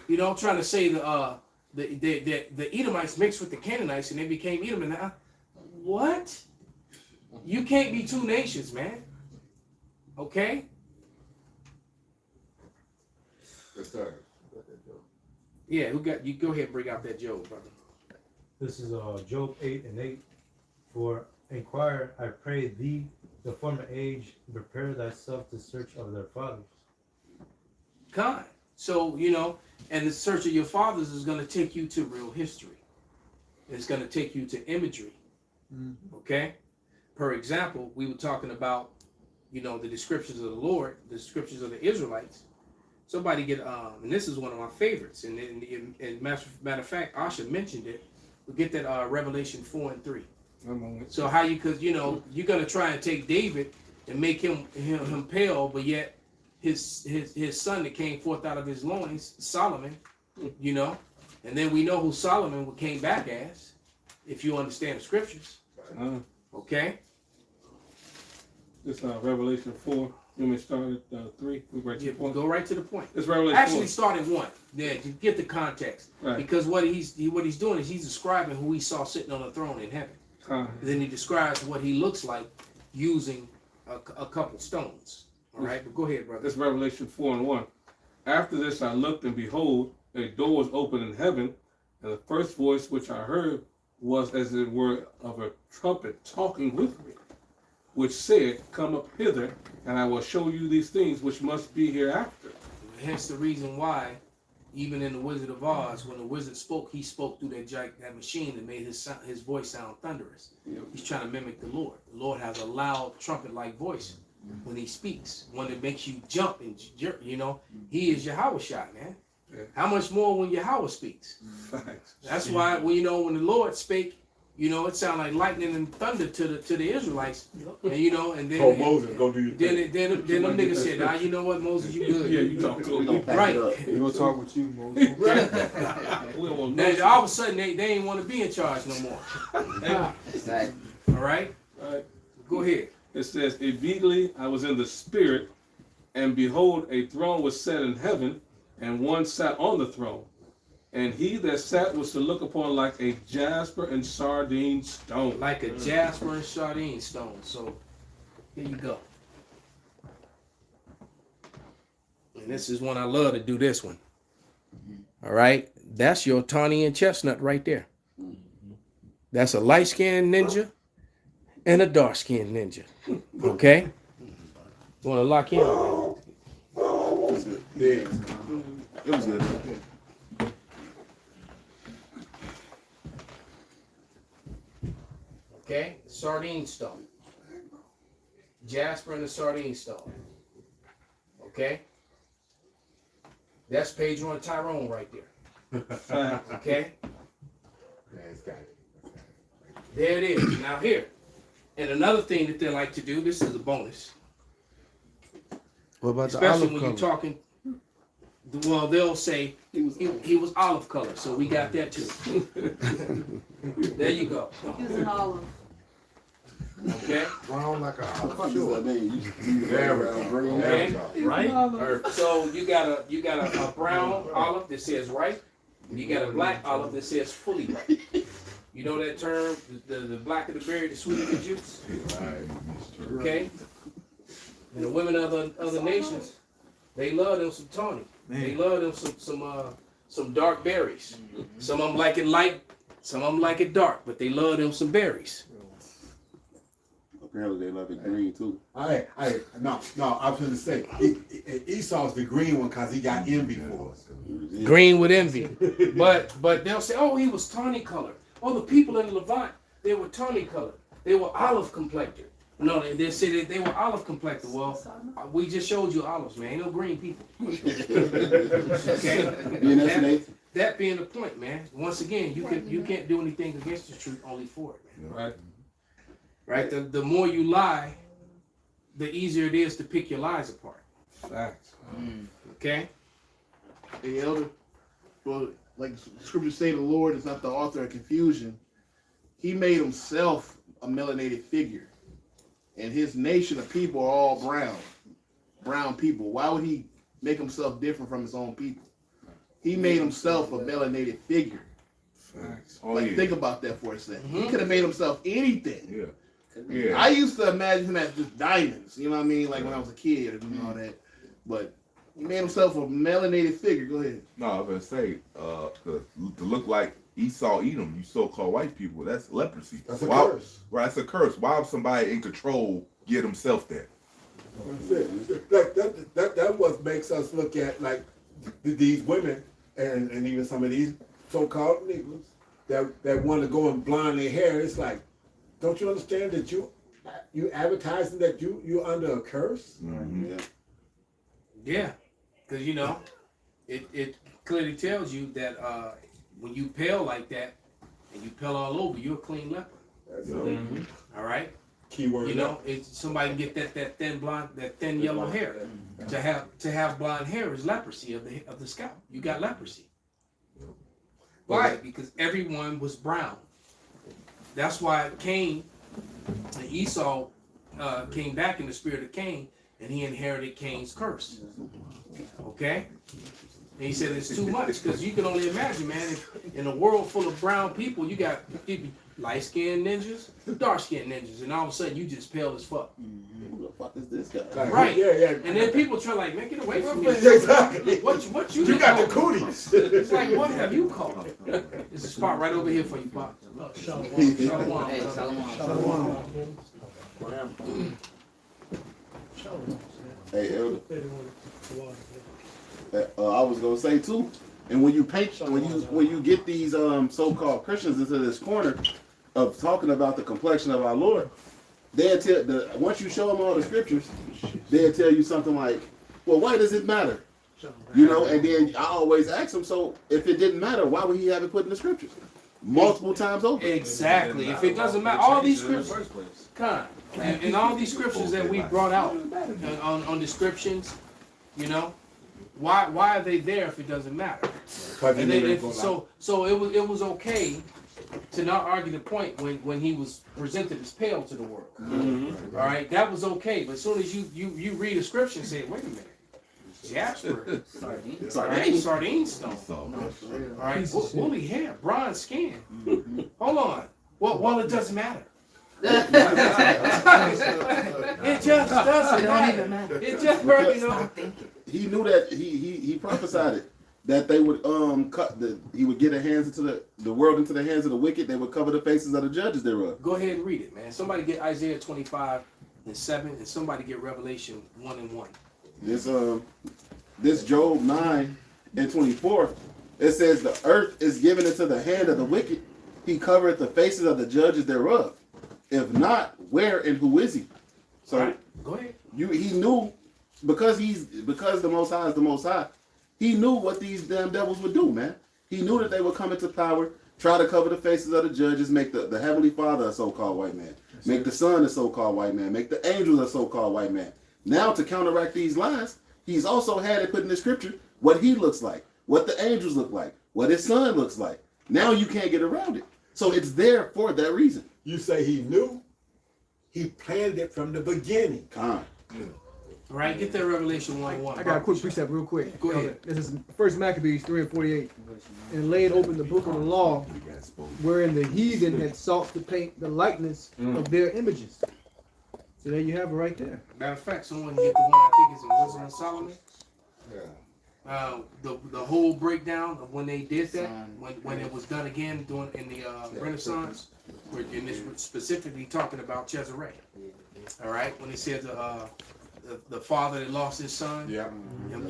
Trying to say the Edomites mixed with the Canaanites and they became Edom. And what? You can't be two nations, man. Okay? Yes, sir. Yeah, who got you? Go ahead and bring out that Job, brother. This is Job 8:8. For inquire, I pray thee, the former age, prepare thyself to search of their fathers. Kind. So, you know, and the search of your fathers is going to take you to real history. It's going to take you to imagery. Okay? For example, we were talking about, you know, the descriptions of the Lord, the descriptions of the Israelites. Somebody get, and this is one of my favorites, and matter of fact, Asha mentioned it. We get that Revelation 4:3. So how you, because you know you're gonna try and take David and make him pale, but yet his son that came forth out of his loins, Solomon, you know, and then we know who Solomon came back as, if you understand the scriptures. Okay. This Revelation 4. You may start at 3. We'll go right to the point. It's Revelation Actually, 4. start at 1. Yeah, to get the context. Right. Because what he's doing is he's describing who he saw sitting on the throne in heaven. Then he describes what he looks like using a couple stones. All right, but go ahead, brother. This Revelation 4:1. After this I looked, and behold, a door was opened in heaven, and the first voice which I heard was as it were of a trumpet talking with me, which said, Come up hither, and I will show you these things which must be hereafter. Hence the reason why, even in the Wizard of Oz, when the wizard spoke, he spoke through that machine that made his voice sound thunderous. Yep. He's trying to mimic the Lord. The Lord has a loud trumpet-like voice when he speaks, one that makes you jump and jerk. You know, he is Yahweh shot, man. Yeah. How much more when Yahweh speaks? Facts. That's why when the Lord spake, you know, it sounded like lightning and thunder to the Israelites, and you know, and then Moses, go do your thing. Then them niggas said, "Nah, you know what, Moses, you good." Yeah, you talk to him. Right. We gonna talk with you, Moses. Now, all of a sudden, they ain't want to be in charge no more. Exactly. All right. All right. Go ahead. It says, Immediately I was in the spirit, and behold, a throne was set in heaven, and one sat on the throne. And he that sat was to look upon like a jasper and sardine stone. Like a jasper and sardine stone. So, here you go. And this is one I love to do this one. All right. That's your tawny and chestnut right there. That's a light-skinned ninja and a dark-skinned ninja. Okay? You want to lock in? Yeah. It was good. Okay, sardine stone. Jasper and the sardine stone. Okay? That's Pedro and Tyrone right there. Okay? There it is. Now here. And another thing that they like to do, this is a bonus. What about especially the olive when color? you're talking, well, they'll say he was olive color, so we got that too. There you go. He was an olive. Okay. Brown like a olive. Sure. Okay. Right. So you got a brown olive that says right. You got a black olive that says fully ripe. You know that term, the blacker the berry, the sweeter the juice. Okay. And the women of other nations, they love them some tawny. They love them some dark berries. Some of them like it light, some of them like it dark, but they love them some berries. Apparently they love it green too. No, I was going to say, Esau's the green one because he got envy for us. Green with envy. But they'll say, oh, he was tawny colored. Oh, the people in Levant, they were tawny colored. They were olive complected. No, they say that they were olive complected. Well, we just showed you olives, man. Ain't no green people. Okay? That being the point, man. Once again, you can't do anything against the truth, only for it, man. Right. Right? The more you lie, the easier it is to pick your lies apart. Facts. Okay? The elder, well, like the scriptures say, the Lord is not the author of confusion. He made himself a melanated figure. And his nation of people are all brown people. Why would he make himself different from his own people? He made himself a melanated figure. Facts. Think about that for a second. He could have made himself anything. Yeah. Yeah. I used to imagine him as just diamonds. You know what I mean? Like when I was a kid and all that. But he made himself a melanated figure. Go ahead. No, I was gonna say, to look like Esau, Edom, you so-called white people, that's leprosy. That's a Why- curse. Right, that's a curse. Why would somebody in control get himself there? That what makes us look at like these women and even some of these so-called Negroes that want to go and blonde their hair. It's like, don't you understand that you advertising that you're under a curse? Yeah. Yeah, because you know, it clearly tells you that when you pale like that and you pale all over, you're a clean leper. All right. Keyword. You know, somebody can get that thin yellow hair. To have blonde hair is leprosy of the scalp. You got leprosy. Why? Because everyone was brown. That's why Cain and Esau came back in the spirit of Cain, and he inherited Cain's curse. Okay? And he said it's too much, because you can only imagine, man, if in a world full of brown people, you got light-skinned ninjas, dark-skinned ninjas, and all of a sudden you just pale as fuck. Who the fuck is this guy? Right. Yeah. And then people try like, man, get away from me. Exactly. What you You got the called? cooties. It's like, what have you called? There's a spot right over here for you, Pop. Shalom. Hey, Shalom. Hey, Elder. I was gonna say too, and when you get these so-called Christians into this corner of talking about the complexion of our Lord, once you show them all the scriptures, they'll tell you something like, well, why does it matter? You know, and then I always ask them, so if it didn't matter, why would he have it put in the scriptures? Multiple times over. Exactly. If it doesn't matter, all these scriptures, and all these scriptures that we brought out on descriptions, you know, why are they there if it doesn't matter? And then so it was okay to not argue the point when he was presented as pale to the world. Mm-hmm. All right, that was okay. But as soon as you read a scripture and say, wait a minute, Jasper, sardine stone. All right, woolly hair, bronze skin. Hold on. Well, it doesn't matter. It just doesn't matter. It just, you know. He knew that he prophesied it, that they would he would get the world into the hands of the wicked. They would cover the faces of the judges thereof. Go ahead and read it, man. Somebody get Isaiah 25:7, and somebody get Revelation 1:1. This Job 9:24, it says the earth is given into the hand of the wicked. He covereth the faces of the judges thereof. If not, where and who is he? So right, go ahead. He knew because the Most High is the Most High. He knew what these damn devils would do, man. He knew that they would come into power, try to cover the faces of the judges, make the Heavenly Father a so-called white man, make the Son a so-called white man, make the angels a so-called white man. Now, to counteract these lies, he's also had it put in the scripture what he looks like, what the angels look like, what his son looks like. Now you can't get around it. So it's there for that reason. You say he knew, he planned it from the beginning. All right, get that Revelation 1:1. I got a quick precept real quick. Go ahead. This is 1 Maccabees 3:48. And laid open the book of the law, wherein the heathen had sought to paint the likeness of their images. So there you have it right there. Matter of fact, someone get the one I think is in Wisdom of Solomon. Yeah. The whole breakdown of when they did that, when it was done again in the Renaissance, and it's specifically talking about Cesare. All right, when it said the father that lost his son. Yeah. And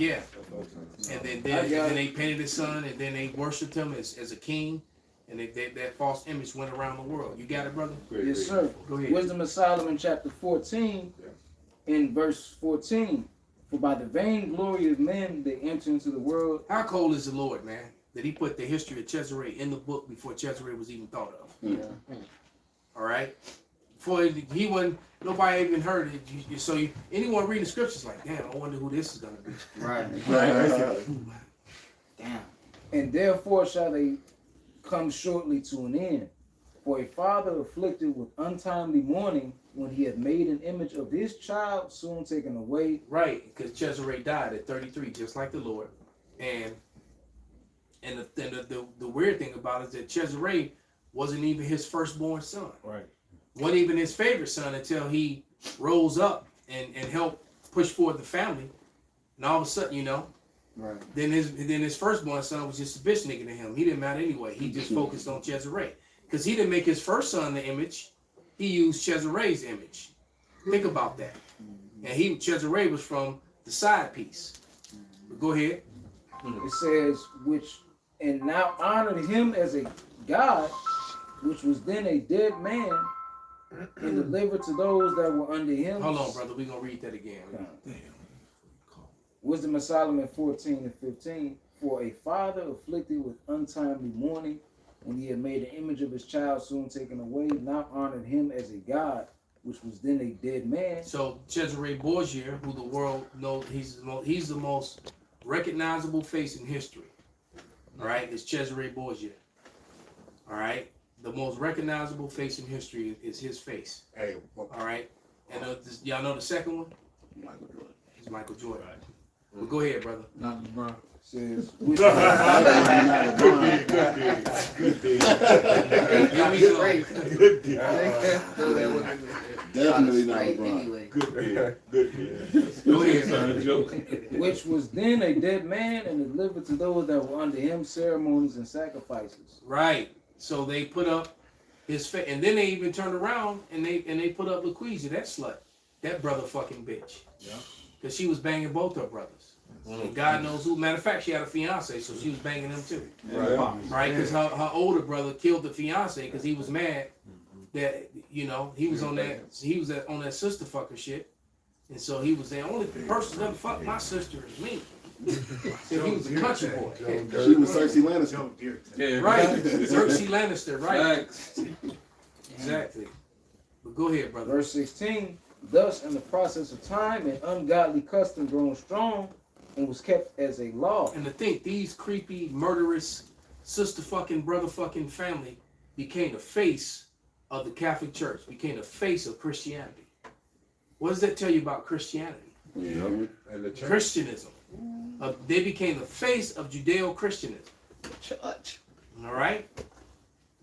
then they painted his son, and then they worshipped him as a king, and that false image went around the world. You got it, brother? Yes, sir. Go ahead. Wisdom of Solomon, chapter 14, in verse 14. For by the vain glory of men they enter into the world. How cold is the Lord, man, that he put the history of Cesare in the book before Cesare was even thought of? Yeah. All right? Before he wasn't, nobody even heard it. So anyone reading the scriptures like, damn, I wonder who this is going to be. Right. Damn. And therefore shall they come shortly to an end. For a father afflicted with untimely mourning, when he had made an image of his child, soon taken away. Right, because Cesare died at 33, just like the Lord. And the weird thing about it is that Cesare wasn't even his firstborn son. Right. wasn't even his favorite son until he rose up and helped push forward the family. And all of a sudden, you know, Right. then his firstborn son was just a bitch nigga to him. He didn't matter anyway. He just focused on Cesare. Because he didn't make his first son the image. He used Cesare's image. Think about that. And Cesare was from the side piece. But go ahead. It says, which and now honored him as a god, which was then a dead man, and delivered to those that were under him. Hold on, brother. We're going to read that again. Wisdom of Solomon 14 and 15. For a father afflicted with untimely mourning, when he had made an image of his child soon taken away, now honored him as a god, which was then a dead man. So Cesare Borgia, who the world knows, he's the most recognizable face in history. All right, is Cesare Borgia. All right, the most recognizable face in history is his face. Hey, all right, and y'all know the second one? Michael Jordan. It's Michael Jordan. Well, go ahead, brother. Not LeBron. Says, Good Definitely not LeBron. Good Go ahead, son. which was then a dead man and delivered to those that were under him ceremonies and sacrifices. Right. So they put up his face, and then they even turned around and they put up Laquisha, that slut, that brother fucking bitch. Yeah. Because she was banging both her brothers. And God knows who. Matter of fact, she had a fiance, so she was banging him too. Right? Because her older brother killed the fiance because he was mad that, you know, he was on that sister fucker shit. And so he was the only person that ever fucked my sister is me. So he was a country boy. She was Cersei Lannister. Yeah, right. Cersei Lannister, right. Exactly. But go ahead, brother. Verse 16. Thus, in the process of time, an ungodly custom grown strong and was kept as a law. And to think these creepy, murderous, sister fucking, brother fucking family became the face of the Catholic Church, became the face of Christianity. What does that tell you about Christianity? Yeah. And the church. Christianism. They became the face of Judeo-Christianism. Church. All right?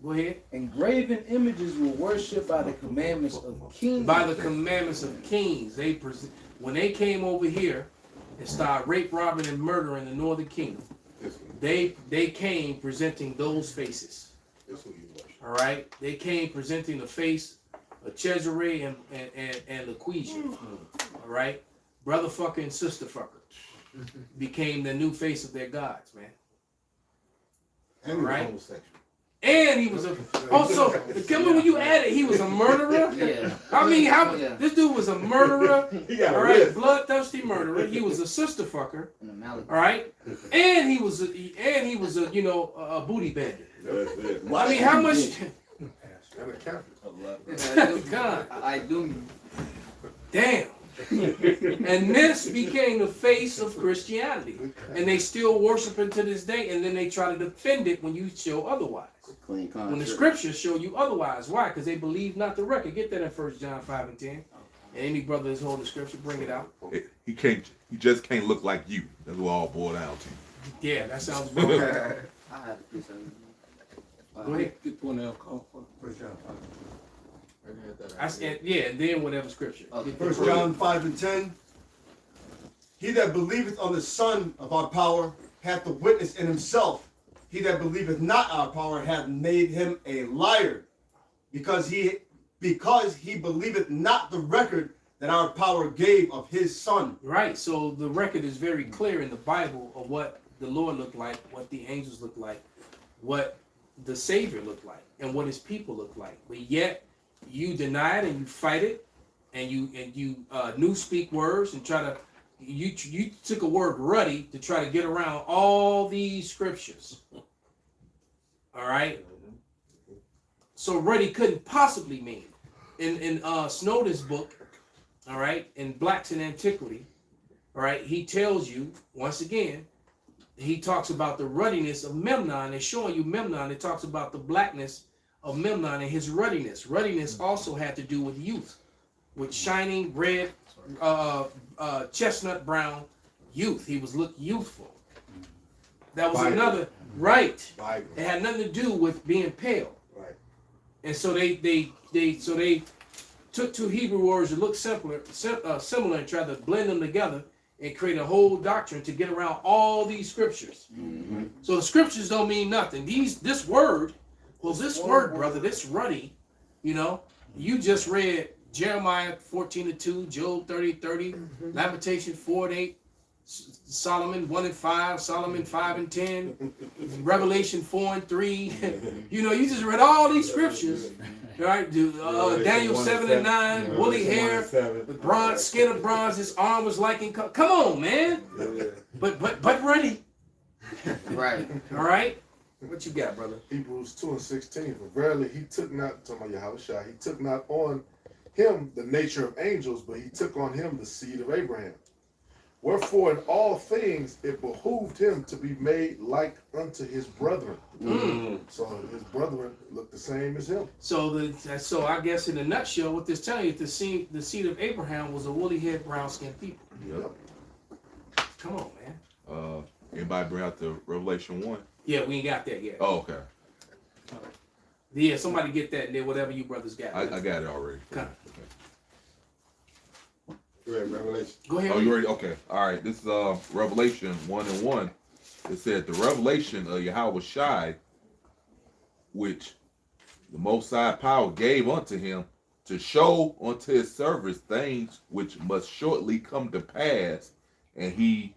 Go ahead. Engraven images were worshipped by the commandments of kings. By the commandments of kings. When they came over here and started rape, robbing, and murdering the northern kingdom, they came presenting those faces. All right? They came presenting the face of Cesare and Laquisha. All right? Brother fucker and sister fucker became the new face of their gods, man. And right? homosexual. And he was also, when you add it, he was a murderer. Yeah. I mean, Yeah. this dude was a murderer. got All right, ripped. bloodthirsty murderer. He was a sister fucker. All right, and he was a booty bandit. I mean, how much? God, I do. damn. And this became the face of Christianity, and they still worship it to this day. And then they try to defend it when you show otherwise. Clean conscience. When the scriptures show you otherwise. Why? Because they believe not the record. Get that in 1 John 5 and 10. And any brother that's holding the scripture, bring it out. He just can't look like you. That's what all boiled down to. Yeah, that sounds good. I have a piece of it. Go ahead. Get one out call for. And then whatever scripture. First John 5 and 10. He that believeth on the Son of our power hath the witness in himself. He that believeth not our power hath made him a liar, because he believeth not the record that our power gave of his Son. Right. So the record is very clear in the Bible of what the Lord looked like, what the angels looked like, what the Savior looked like, and what his people looked like. But yet you deny it and you fight it, and you new speak words and try to you took a word ruddy to try to get around all these scriptures. All right. So ruddy couldn't possibly mean in Snowden's book. All right, in Blacks in Antiquity. All right, he tells you once again. He talks about the ruddiness of Memnon and showing you Memnon. It talks about the blackness of Memnon and his ruddiness. Ruddiness also had to do with youth, with shining red, chestnut brown youth. He looked youthful. That was Bible. another right. Bible. It had nothing to do with being pale. Right. And so they took two Hebrew words that looked similar and tried to blend them together and create a whole doctrine to get around all these scriptures. Mm-hmm. So the scriptures don't mean nothing. This word, brother, this ruddy, you know, you just read Jeremiah 14:2, Job 30:30, Lamentation 4:8, Solomon 1:5, Solomon 5:10, Revelation 4:3. You know, you just read all these scriptures, right? Daniel 7:9, woolly hair, with bronze, skin of bronze, his arm was like in color. Come on, man. But ready. Right. All right. What you got, brother? Hebrews 2:16. For verily he took not, talking about Yahushua, he took not on him the nature of angels, but he took on him the seed of Abraham. Wherefore in all things it behooved him to be made like unto his brethren. So his brethren looked the same as him. So I guess in a nutshell, what this telling you, the seed of Abraham was a woolly head, brown skinned people. Yep. Come on, man. Anybody bring out the Revelation 1? Yeah, we ain't got that yet. Oh, okay. Yeah, somebody get that and then whatever you brothers got. I got it already. Okay. Revelation. Go ahead. Oh, you ready? Okay. All right. This is Revelation 1:1. It said the revelation of Yahweh Shai, which the Most High power gave unto him to show unto his servants things which must shortly come to pass, and he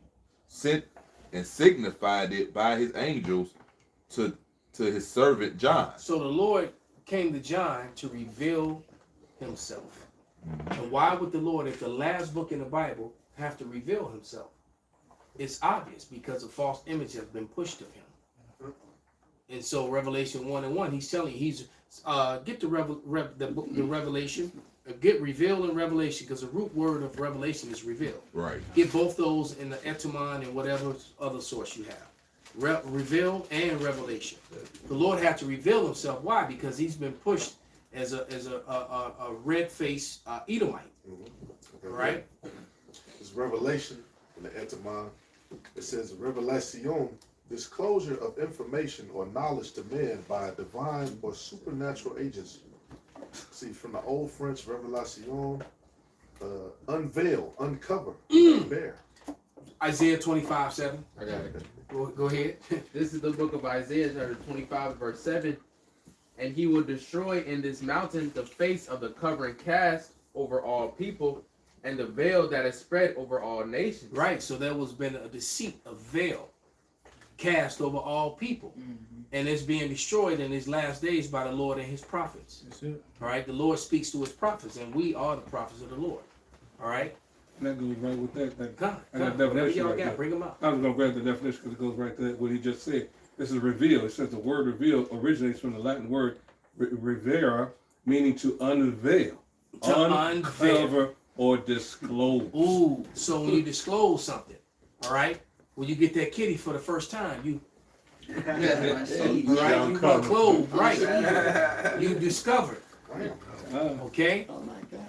sent and signified it by his angels to his servant John. So the Lord came to John to reveal himself. And why would the Lord, if the last book in the Bible, have to reveal himself? It's obvious, because a false image has been pushed of him. And so Revelation 1:1, he's telling you, get the revelation, get revealed in Revelation, because the root word of revelation is revealed. Right. Get both those in the etumon and whatever other source you have. Reveal and revelation. The Lord had to reveal himself. Why? Because he's been pushed as a red-faced Edomite. Right? It's revelation in the Etamon. It says revelation, disclosure of information or knowledge to men by a divine or supernatural agency. See, from the old French revelation, unveil, uncover, unbear. Isaiah 25:7. I got it. Go ahead. This is the book of Isaiah, chapter 25, verse 7. And he will destroy in this mountain the face of the covering cast over all people, and the veil that is spread over all nations. Right, so there was been a deceit, a veil cast over all people. And it's being destroyed in these last days by the Lord and his prophets. That's it. All right, the Lord speaks to his prophets, and we are the prophets of the Lord. All right? And that goes right with that. Whatever y'all got, bring them up. I was going to grab the definition because it goes right to what he just said. This is reveal. It says the word reveal originates from the Latin word revera, meaning to unveil, uncover, or disclose. Ooh, so when you disclose something, all right, when you get that kitty for the first time, you right, you unclothe, right? You discover, okay? Oh my God.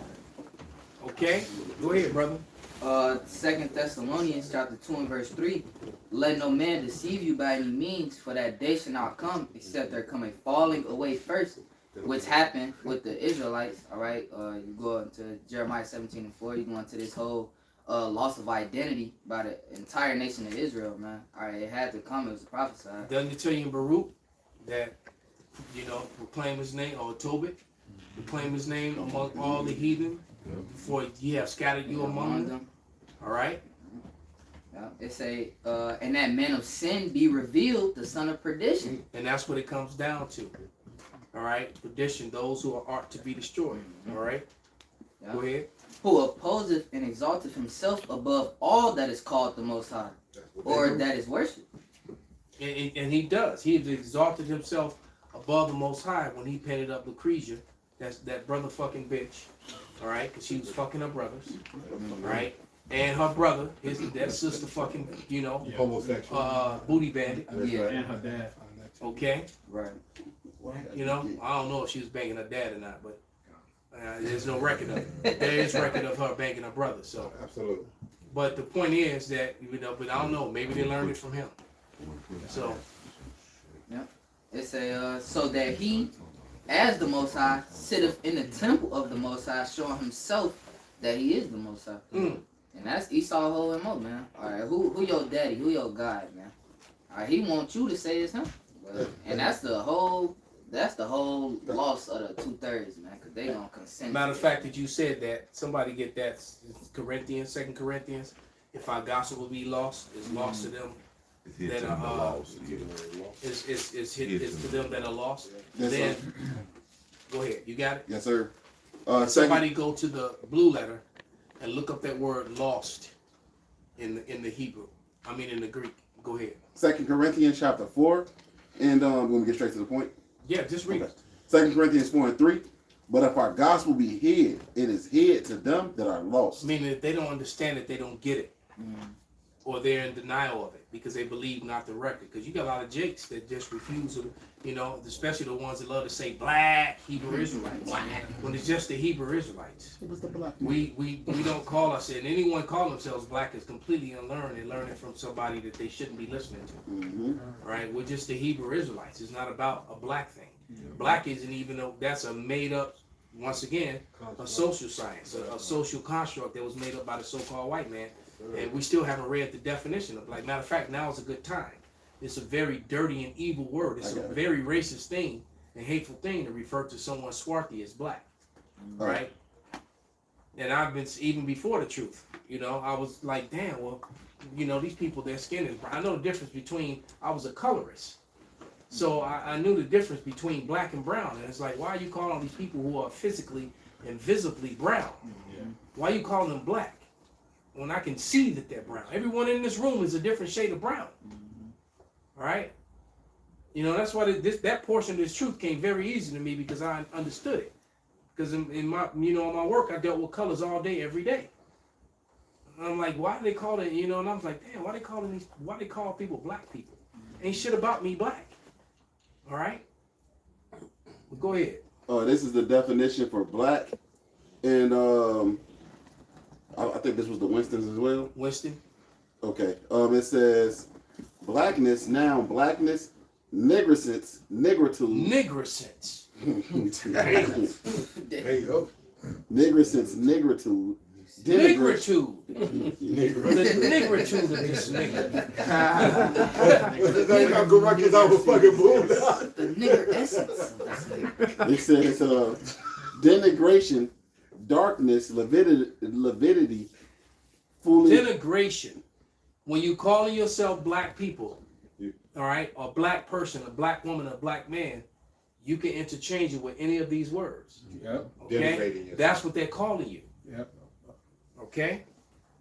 Okay, go ahead, brother. 2 Thessalonians chapter 2 and verse 3. Let no man deceive you by any means, for that day shall not come, except there come a falling away first, which happened with the Israelites. All right, you go into Jeremiah 17:4. You go into this whole loss of identity by the entire nation of Israel, man. All right, it had to come. It was prophesied. Doesn't it tell you in Baruch that, you know, proclaim his name, or Tobit, proclaim his name among all the heathen, for ye have scattered you among them. All right. Yeah, it say, and that man of sin be revealed, the son of perdition. And that's what it comes down to. All right, perdition, those who are to be destroyed. All right. Yeah. Go ahead. Who opposeth and exalteth himself above all that is called the Most High, or that is worshipped. And he does. He has exalted himself above the Most High when he painted up Lucretia, that's that brother fucking bitch. All right, because she was fucking her brothers. All right. And her brother, that sister fucking, you know, homosexual, booty bandit. Yeah. And her dad. Okay. Right. You know, I don't know if she was banging her dad or not, but there's no record of it. There is record of her banging her brother. So absolutely. But the point is that, you know, but I don't know. Maybe they learned it from him. So. Yeah. It say, so that he as the Most High, sitteth in the temple of the Most High, showing himself that he is the Most High. And that's Esau whole MO, man. All right, who your daddy? Who your God, man? All right, he wants you to say it's him, and that's the whole loss of the 2/3, man, because they gonna consent. Matter of fact, that you said that, somebody get that. Corinthians, 2 Corinthians. If our gospel will be lost, it's lost to them that are lost. It's to them that are lost. Yes, Then sir. go ahead, you got it. Yes, sir. Somebody go to the blue letter and look up that word "lost" in the Hebrew. I mean in the Greek. Go ahead. 2 Corinthians chapter 4, and we're gonna get straight to the point. Yeah, just read it. 2 Corinthians 4 and 3. But if our gospel be hid, it is hid to them that are lost. Meaning if they don't understand it, they don't get it. Or they're in denial of it because they believe not the record. Because you got a lot of jakes that just refuse to, especially the ones that love to say black Hebrew Israelites. When it's just the Hebrew Israelites. It was the black. We don't call us, and anyone call themselves black is completely unlearned and learning from somebody that they shouldn't be listening to. Right? We're just the Hebrew Israelites. It's not about a black thing. Black isn't even though that's a made up, once again, a social science, a social construct that was made up by the so-called white man. And we still haven't read the definition of black. Matter of fact, now is a good time. It's a very dirty and evil word. It's a very racist thing and hateful thing to refer to someone swarthy as black. Right? And I've been, even before the truth, I was like, damn, well, these people, their skin is brown. I know the difference between, I was a colorist. So I knew the difference between black and brown. And it's like, why are you calling these people who are physically and visibly brown? Why are you calling them black? When I can see that they're brown. Everyone in this room is a different shade of brown. All right? That's why that portion of this truth came very easy to me because I understood it. Because in my, my work, I dealt with colors all day, every day. And I'm like, why do they call it, and I was like, damn, why they call people black people? Ain't shit about me black. All right? Well, go ahead. This is the definition for black. And I think this was the Winston's as well. Winston. Okay. It says blackness, noun, blackness, nigricence, nigritude. Nigricence. There you go. Nigricence, nigritude. Nigritude. The nigritude of this nigga. I'll go right because I was fucking moved. The nigger essence. It says denigration, darkness, lividity, foolish. Denigration. When you calling yourself black people, all right, or black person, a black woman, a black man, you can interchange it with any of these words. Yep. Okay? That's what they're calling you. Yep. Okay?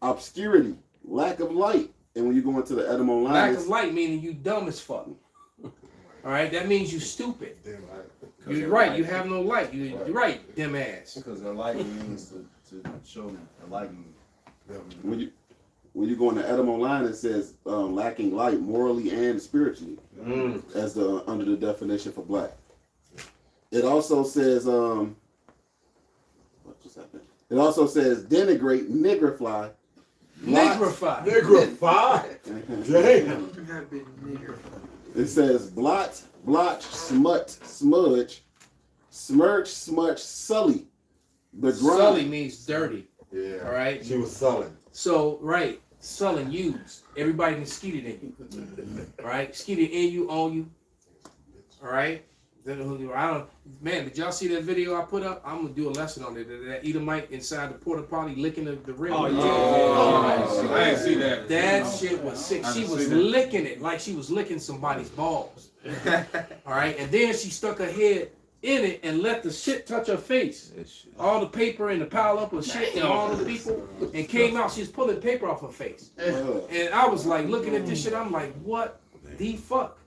Obscurity, lack of light. And when you go into the etymology, Lack of light meaning you dumb as fuck. All right? That means you stupid. You're right. You have no light. You're right, dim ass. Because enlighten means to show enlighten. When you go in the etymology, it says lacking light morally and spiritually, as under the definition for black. It also says what just happened? It also says denigrate, nigrify. Nigrify. Damn. It says blot, blotch, smut, smudge, smirch, smudge, sully. The grind. Sully means dirty. Yeah. All right. She was sullen. So right, sullen, used. Everybody can skeet it in you. All right, skeet it in you, on you. All right. Man, did y'all see that video I put up? I'm gonna do a lesson on it. That Edomite inside the porta potty licking the rim. Oh yeah. I ain't see that. That shit was sick. She was licking it like she was licking somebody's balls. All right, and then she stuck her head in it and let the shit touch her face. All the paper and the pile up of shit and all the people, and came out. She was pulling paper off her face. And I was like looking at this shit. I'm like, what the fuck?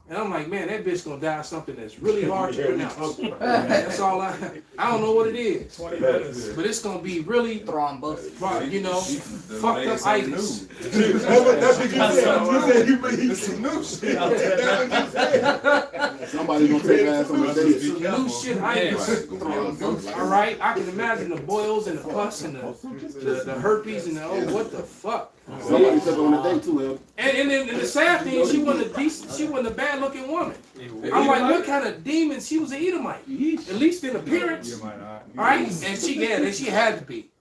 And I'm like, man, that bitch gonna die of something that's really hard to pronounce. That's all I don't know what it is. 20 minutes. But it's gonna be really thrombosis. Fucked up itis. That's what you said. You said you some new shit. That's what you said. Somebody's gonna take ass on the Some stage. loose shit itis. All right, I can imagine the boils and the pus and the herpes and the what the fuck. Somebody took on the day too, El. And then the sad thing, she wasn't a decent, she wasn't a bad looking woman. I'm like, what kind of demon? She was an Edomite, at least in appearance. All right, and she had to be.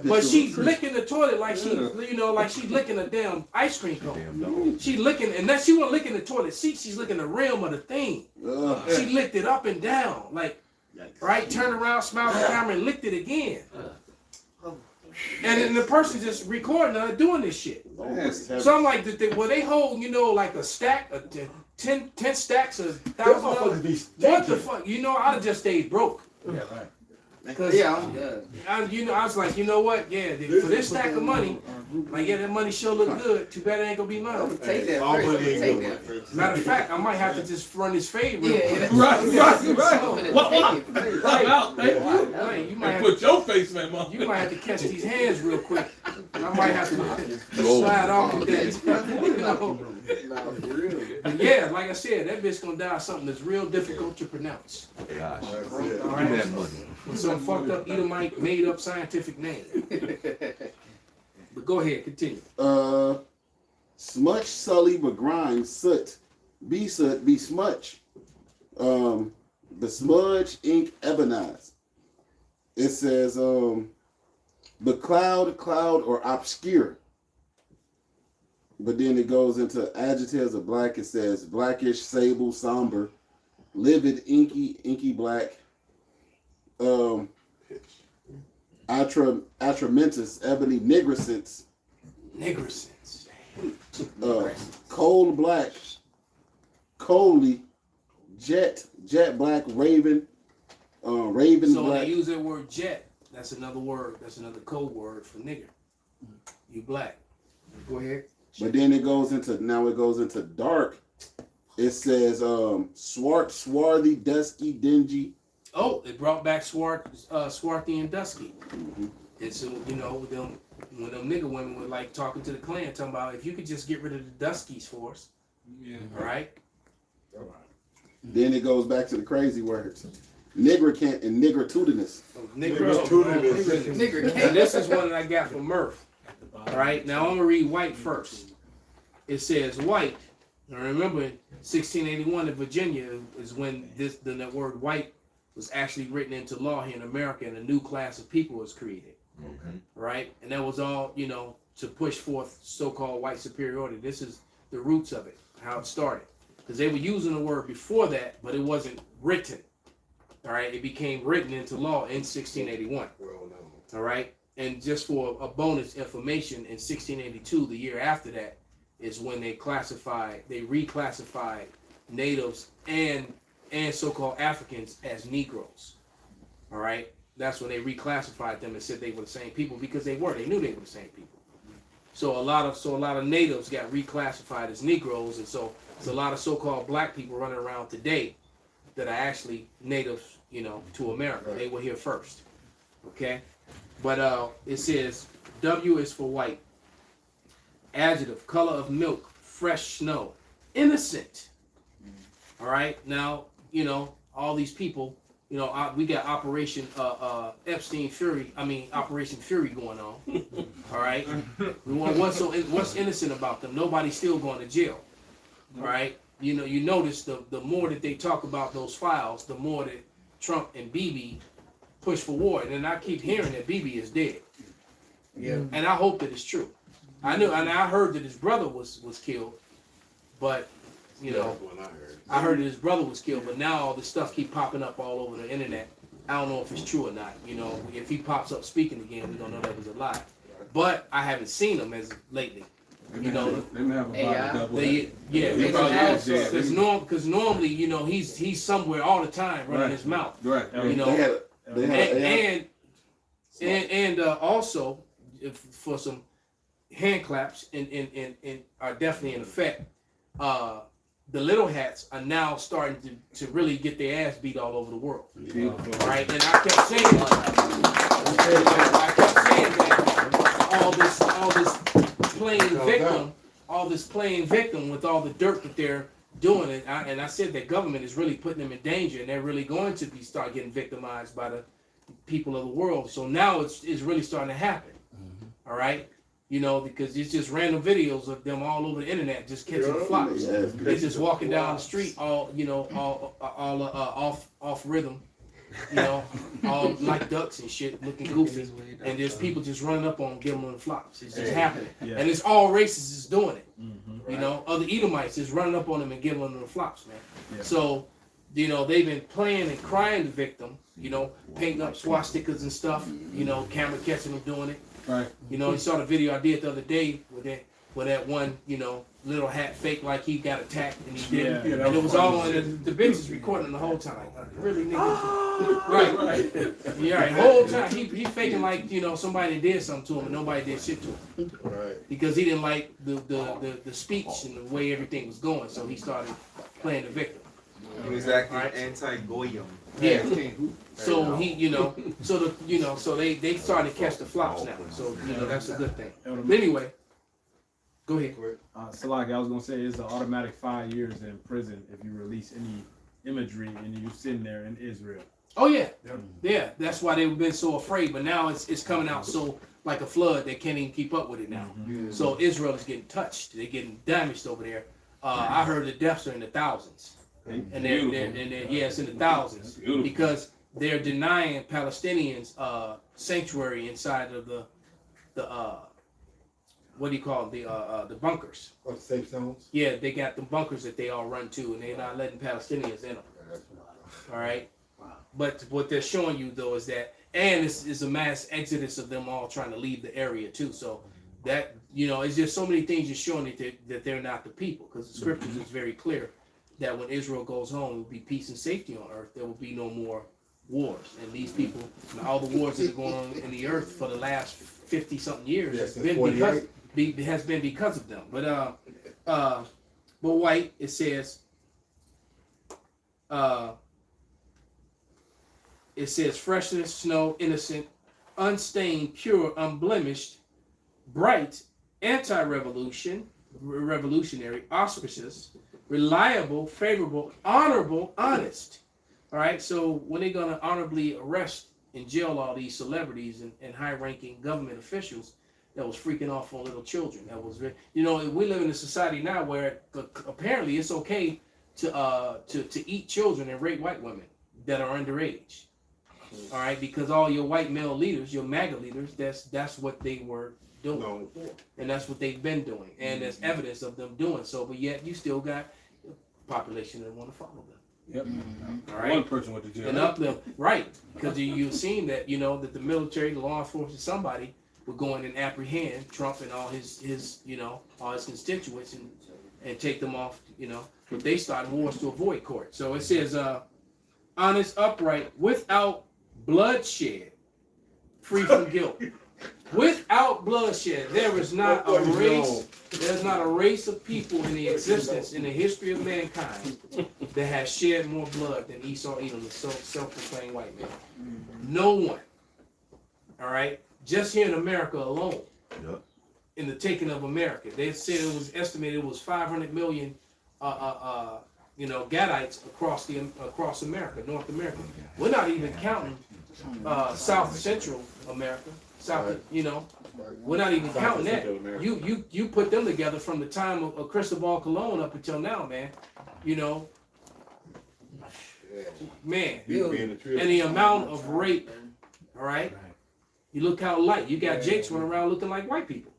But she's licking the toilet like she, like she's licking a damn ice cream cone. She licking, and then she wasn't licking the toilet seat. She's licking the rim of the thing. She licked it up and down, like, right? Turned around, smiled at the camera, and licked it again. And then the person just recording her doing this shit. So I'm like, they hold, like a stack of 10 stacks of $1,000. What the fuck? I'd have just stayed broke. Yeah, right. Cause I was like, you know what? Yeah, for this stack of money, like that money sure look good. Too bad it ain't gonna be mine. Take that All first. money ain't Take good. that. Matter of fact, I might have to just run this fade real quick. Right. Right. You might have Put your face, man, mom. You might have to catch these hands real quick. I might have to slide off with that. But yeah, like I said, that bitch gonna die of something that's real difficult to pronounce. Gosh. All Give right? me that money. With some fucked up Edomite made up scientific name. But go ahead, continue. Smutch, sully, begrime, soot, be smutch. The smudge, ink, ebonize. It says, the cloud, or obscure. But then it goes into adjectives of black. It says blackish, sable, somber, livid, inky black. Atramentus, ebony, nigrescence. Coal black, coaly, jet black, raven, raven So when black. they use that word jet, that's another word. That's another code word for nigger. You black. Go ahead. But then it goes into dark. It says swarthy, dusky, dingy. Oh, it brought back swarthy and dusky. Mm-hmm. And so, when them nigger women were like talking to the Klan, talking about if you could just get rid of the duskies for us. Yeah. All right. Then it goes back to the crazy words. Nigricant and nigritudinous. Nigger. And this is one that I got from Murph. All right. Now I'm gonna read white first. It says white. Now remember, 1681 in Virginia is when the word white was actually written into law here in America, and a new class of people was created. Okay. Right? And that was all, to push forth so-called white superiority. This is the roots of it, how it started. Because they were using the word before that, but it wasn't written. All right? It became written into law in 1681. All right? And just for a bonus information, in 1682, the year after that, is when they reclassified natives and so-called Africans as Negroes. All right, that's when they reclassified them and said they were the same people, because they knew they were the same people. So a lot of natives got reclassified as Negroes, and so there's a lot of so-called black people running around today that are actually natives, to America. Right. They were here first. Okay, but it says W is for white. Adjective, color of milk, fresh snow, innocent. All right, now all these people. We got Operation Epstein Fury. Operation Fury going on. All right, what's innocent about them? Nobody's still going to jail. All right, you notice the more that they talk about those files, the more that Trump and Bibi push for war. And then I keep hearing that Bibi is dead. Yeah, and I hope that it's true. I knew, and I heard that his brother was killed, but I heard that his brother was killed. But now all this stuff keep popping up all over the internet. I don't know if it's true or not. If he pops up speaking again, we don't know that was a lie. But I haven't seen him as lately. They may have a double. Because normally, he's somewhere all the time running his mouth. Right. And also, for some hand claps and are definitely in effect. The little hats are now starting to really get their ass beat all over the world. All right, and I kept saying that all this playing victim with all the dirt that they're doing it, and I said that government is really putting them in danger, and they're really going to start getting victimized by the people of the world. So now it's really starting to happen. All right, you know, because it's just random videos of them all over the internet just catching flops. They're just walking down the street, all off rhythm, you know, all like ducks and shit, looking goofy, and there's people just running up on them, giving them the flops. It's just happening, and it's all races is doing it. You know, other Edomites is running up on them and giving them the flops, man. So, you know, they've been playing and crying the victim, you know, painting up swastikas and stuff, you know, camera catching them doing it. Right. You know, you saw the video I did the other day with that one, you know, little hat fake like he got attacked and he didn't. Yeah, and it was all on the bitch is recording the whole time. Like, really, nigga? Right. Yeah, right. The whole time he faking like, you know, somebody did something to him and nobody did shit to him. Right. Because he didn't like the speech and the way everything was going, so he started playing the victim. He was acting anti-Goyim. Yeah. So he, you know, so they started to catch the flops now. So you know that's a good thing. But anyway, go ahead. Salaki, I was gonna say it's an automatic 5 years in prison if you release any imagery and you sitting there in Israel. Oh yeah, yeah. That's why they've been so afraid. But now it's coming out so like a flood they can't even keep up with it now. So Israel is getting touched. They're getting damaged over there. I heard the deaths are in the thousands. And they're it's in the thousands because they're denying Palestinians sanctuary inside of the what do you call it? The bunkers. Or safe zones. Yeah, they got the bunkers that they all run to, and they're not letting Palestinians in them. All right, but what they're showing you though is that, and it's a mass exodus of them all trying to leave the area too. So that, you know, it's just so many things just showing that they're not the people, because the scriptures is very clear that when Israel goes home, it will be peace and safety on earth. There will be no more wars. And these people, all the wars that are going on in the earth for the last 50-something years has been because of them. But white, it says freshness, snow, innocent, unstained, pure, unblemished, bright, revolutionary, auspicious, reliable, favorable, honorable, honest. All right, so when they're going to honorably arrest and jail all these celebrities and high-ranking government officials that was freaking off on little children, that was, you know, we live in a society now where apparently it's okay to eat children and rape white women that are underage. All right, because all your white male leaders, your MAGA leaders, that's what they were doing, and that's what they've been doing, and there's evidence of them doing so. But yet you still got population that want to follow them. Yep. All right. One person went to jail. And up them, right? Because you've seen that, you know, that the military, the law enforcement, somebody would go in and apprehend Trump and all his you know, all his constituents and take them off, you know. But they started wars to avoid court. So it says, honest, upright, without bloodshed, free from guilt. Without bloodshed, there is not a race. There's not a race of people in the existence in the history of mankind that has shed more blood than Esau, Edom, the self-proclaimed white man. No one. All right, just here in America alone, in the taking of America, they said it was estimated it was 500 million, you know, Gadites across America, North America. We're not even counting South Central America. South, you know, we're not even counting that. You put them together from the time of Cristobal Colon up until now, man. You know, man, and the amount of rape. All right, you look how light. You got Jakes running around looking like white people.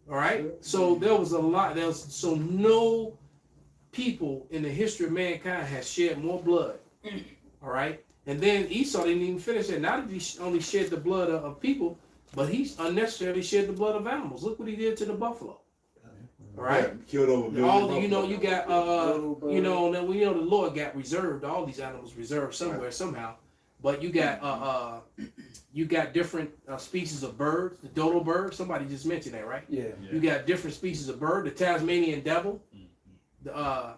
All right, so there was a lot. So no people in the history of mankind has shed more blood. All right. And then Esau didn't even finish it. Not that he only shed the blood of people, but he unnecessarily shed the blood of animals. Look what he did to the buffalo. All right, Yeah, killed over all you know, you got you know, we know the Lord got reserved all these animals reserved somewhere somehow, but you got different species of birds. The dodo bird, somebody just mentioned that, right? Yeah. You got different species of bird. The Tasmanian devil, the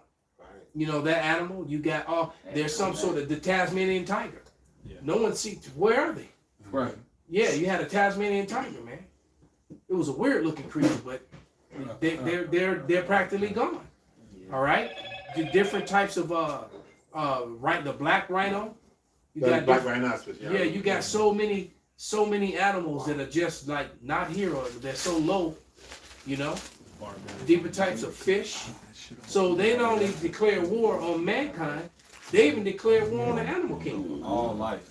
you know, that animal. You got there's some sort of the Tasmanian tiger. Yeah. No one sees. Where are they? Right. Yeah, you had a Tasmanian tiger, man. It was a weird looking creature, but they're practically gone. All right, the different types of the black rhino. You got Black different- rhinoceros. yeah, you got so many animals that are just like not here or they're so low, you know. Different types of fish. So they not only declare war on mankind, they even declare war on the animal kingdom. All life.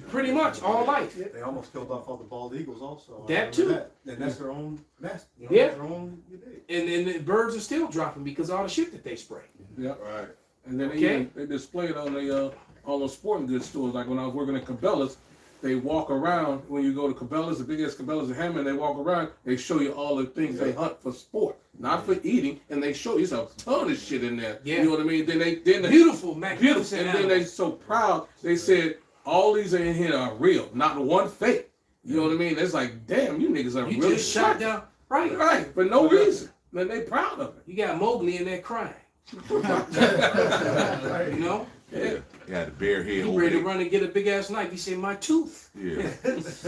Pretty much all life. They almost killed off all the bald eagles also. That too. And that's their own nest. You know, Yeah. Their own, And the birds are still dropping because of all the shit that they spray. Yep. Right. And then Okay. they display it on the all those sporting goods stores. Like when I was working at Cabela's, they walk around when you go to Cabela's, the biggest Cabela's in Hammond. They walk around. They show you all the things they hunt for sport, not for eating. And they show you a ton of shit in there. Yeah. You know what I mean? Then they Beautiful, magnificent and then they so proud. They said all these in here are real, not one fake. You know what I mean? It's like, damn, you niggas are You really just shot sick. down, right? Right, for no reason. And they proud of it. You got Mowgli in there crying. You know? Yeah. He had a bare head He over ready to there. run and get a big ass knife. He said, my tooth. Yeah.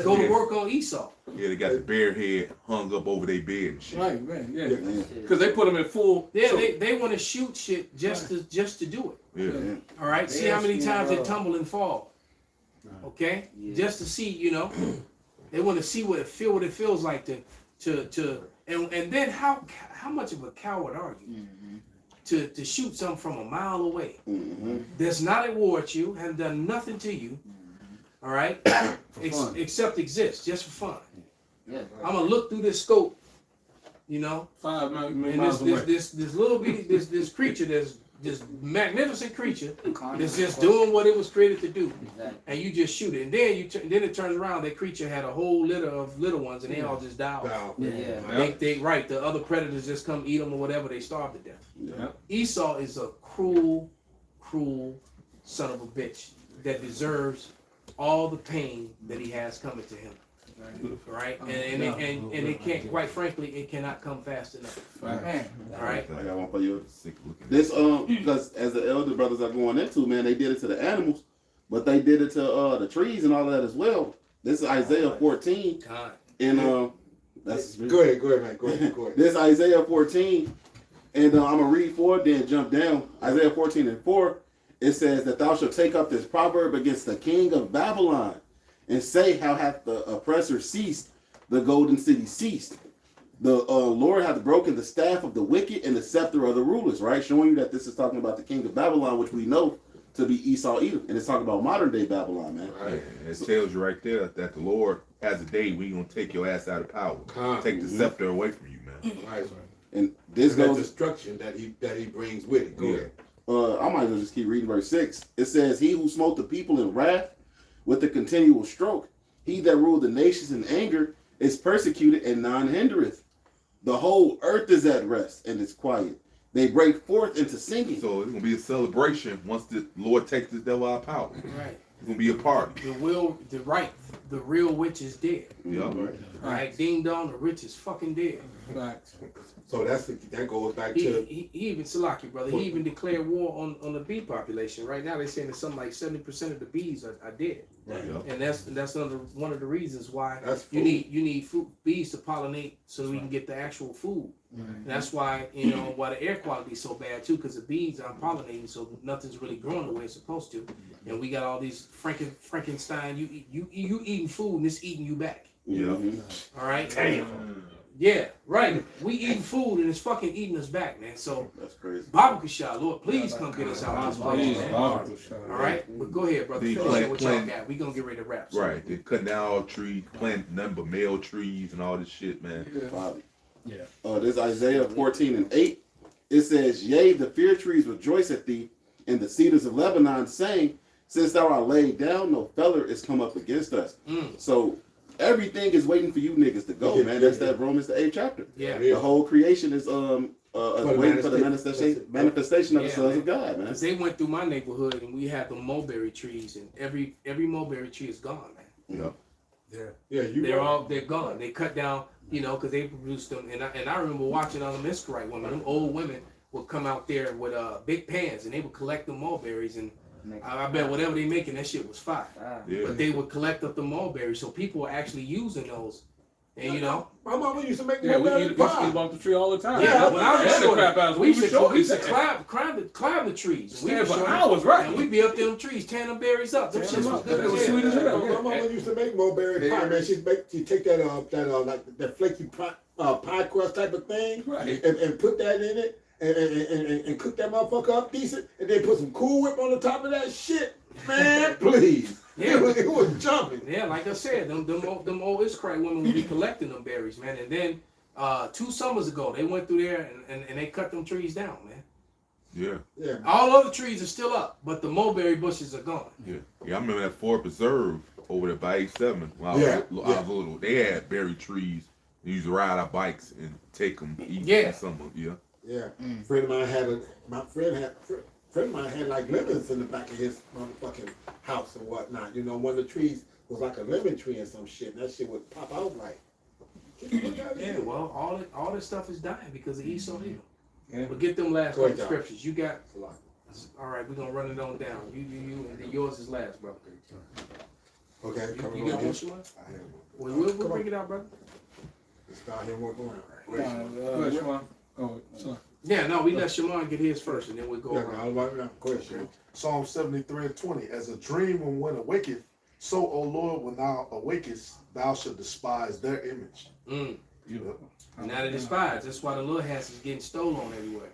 Go to work on Esau. Yeah, they got the bare head hung up over their bed and shit. Right, man, yeah. Because they put them in full. Yeah, so- they want to shoot shit just to do it. Yeah. All right. They See how many asking, times they tumble and fall. Okay. Yeah. Just to see, you know, they want to see what it feels like and then how much of a coward are you to shoot something from a mile away that's not at war with you, haven't done nothing to you. All right. Except exist just for fun. Yeah. I'm gonna look through this scope, you know, 5 million and miles away. this little bitty this creature, this magnificent creature that's just doing what it was created to do, Exactly. and you just shoot it, and then it turns around. That creature had a whole litter of little ones, and they all just die off. Yeah. They right. The other predators just come eat them or whatever. They starve to death. Yeah. Esau is a cruel son of a bitch that deserves all the pain that he has coming to him. Right, and it can't. Quite frankly, it cannot come fast enough. Man. All right. I got one for you. Sick looking. This because as the elder brothers are going into, man, they did it to the animals, but they did it to the trees and all that as well. This is Isaiah 14, God. and that's Go ahead, man. Go ahead. this Isaiah 14, and I'm gonna read 4, then jump down. Isaiah 14 and 4. It says that thou shalt take up this proverb against the king of Babylon, and say, how hath the oppressor ceased, the golden city ceased. The Lord hath broken the staff of the wicked and the scepter of the rulers, right? Showing you that this is talking about the king of Babylon, which we know to be Esau Edom. And it's talking about modern day Babylon, man. Right. It tells you right there that the Lord has a day when he's gonna take your ass out of power. Take the scepter away from you, man. Right. And this And that goes destruction that he brings with it. Go ahead. I might as well just keep reading verse 6. It says, he who smote the people in wrath with a continual stroke, he that ruled the nations in anger is persecuted and none hindereth. The whole earth is at rest and is quiet. They break forth into singing. So it's gonna be a celebration once the Lord takes the devil out of power. Right. It's gonna be a party. The real witch is dead. Yeah. Right. Ding dong, the rich is fucking dead. Facts. So that goes back He to even Salaki, brother. He even declared war on the bee population. Right now, they're saying that something like 70% of the bees are dead, Right. Yeah. and that's one of the reasons why That's you food. need bees to pollinate so we can get the actual food. And that's why why the air quality is so bad too, because the bees aren't pollinating, so nothing's really growing the way it's supposed to. And we got all these Frankenstein. You eating food and it's eating you back. Yeah. All right. Damn. Yeah, right. We eating food and it's fucking eating us back, man. So That's crazy. Babu Kashah, Lord, please come get us out of this place, man. All right, but go ahead, brother. The Finish up what y'all plant- got. We gonna get ready to wrap. So. Right. They're cutting down all trees, planting nothing but male trees and all this shit, man. Bobby. Yeah. This Isaiah 14 and 8. It says, yea, the fir trees rejoice at thee, and the cedars of Lebanon saying, since thou art laid down, no feller is come up against us. So everything is waiting for you niggas to go, man. That's that Romans the 8th chapter. Yeah. The whole creation is waiting for the manifestation of the sons of God, man. Because they went through my neighborhood and we had the mulberry trees, and every mulberry tree is gone, man. Yeah. They're gone. They cut down, because they produced them. And I remember watching on the Miscarite women, them old women would come out there with big pans and they would collect the mulberries, and I bet whatever they making, that shit was fire. Yeah. But they would collect up the mulberries, so people were actually using those And you know, my mama used to make Yeah, we mulberry eat pie. off the tree all the time. yeah, when I was That short, crap out. we used to short. climb the trees. And Stand we for short, hours, right? And we'd be up there in them trees, tearing them berries up. Them shits was good That was as sweet as hell. My mama used to make mulberry pie, man. She'd take that like that flaky pie crust type of thing, Right. and put that in it, and cook that motherfucker up decent, and then put some Cool Whip on the top of that shit, man. Please, Yeah. it was jumping. Yeah, like I said, them old Israelite women would be collecting them berries, man. And then 2 summers ago, they went through there and they cut them trees down, man. Yeah. All other trees are still up, but the mulberry bushes are gone. Yeah, I remember that Ford Preserve over there by 87. When I was little, they had berry trees. We used to ride our bikes and take them, eat some of them. Yeah. Friend of mine had like lemons in the back of his motherfucking house and whatnot. You know, one of the trees was like a lemon tree and some shit, and that shit would pop out like. Yeah, well, all this stuff is dying because of Esau Edom. Yeah. But get them last Go couple ahead, scriptures. You got all right. We're gonna run it on down. You, and then yours is last, bro. Okay, You got one, Shimon? We'll bring it out, brother. Let's start here. What's going on? Yeah, no, we let Shimon get his first, and then we go around. Psalm 73:20. As a dream when one awaketh, so, O Lord, when thou awakest, thou shalt despise their image. Now they despise. That's why the little hats is getting stolen everywhere.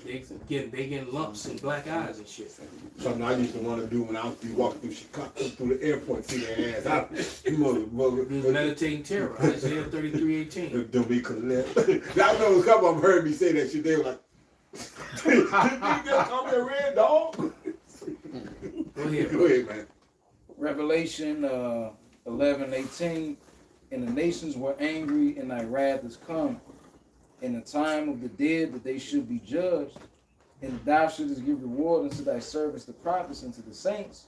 They getting lumps and black eyes and shit. Something I used to want to do when I was walking through Chicago, through the airport, see their ass out. Meditating terror. Isaiah 33:18. Don't be collect. I know a couple of them heard me say that shit. They were like, "You just call me a red dog." Go ahead. Go ahead, man. Revelation 11:18. And the nations were angry, and thy wrath is come. In the time of the dead that they should be judged, and thou shouldest give reward unto thy servants the prophets and to the saints,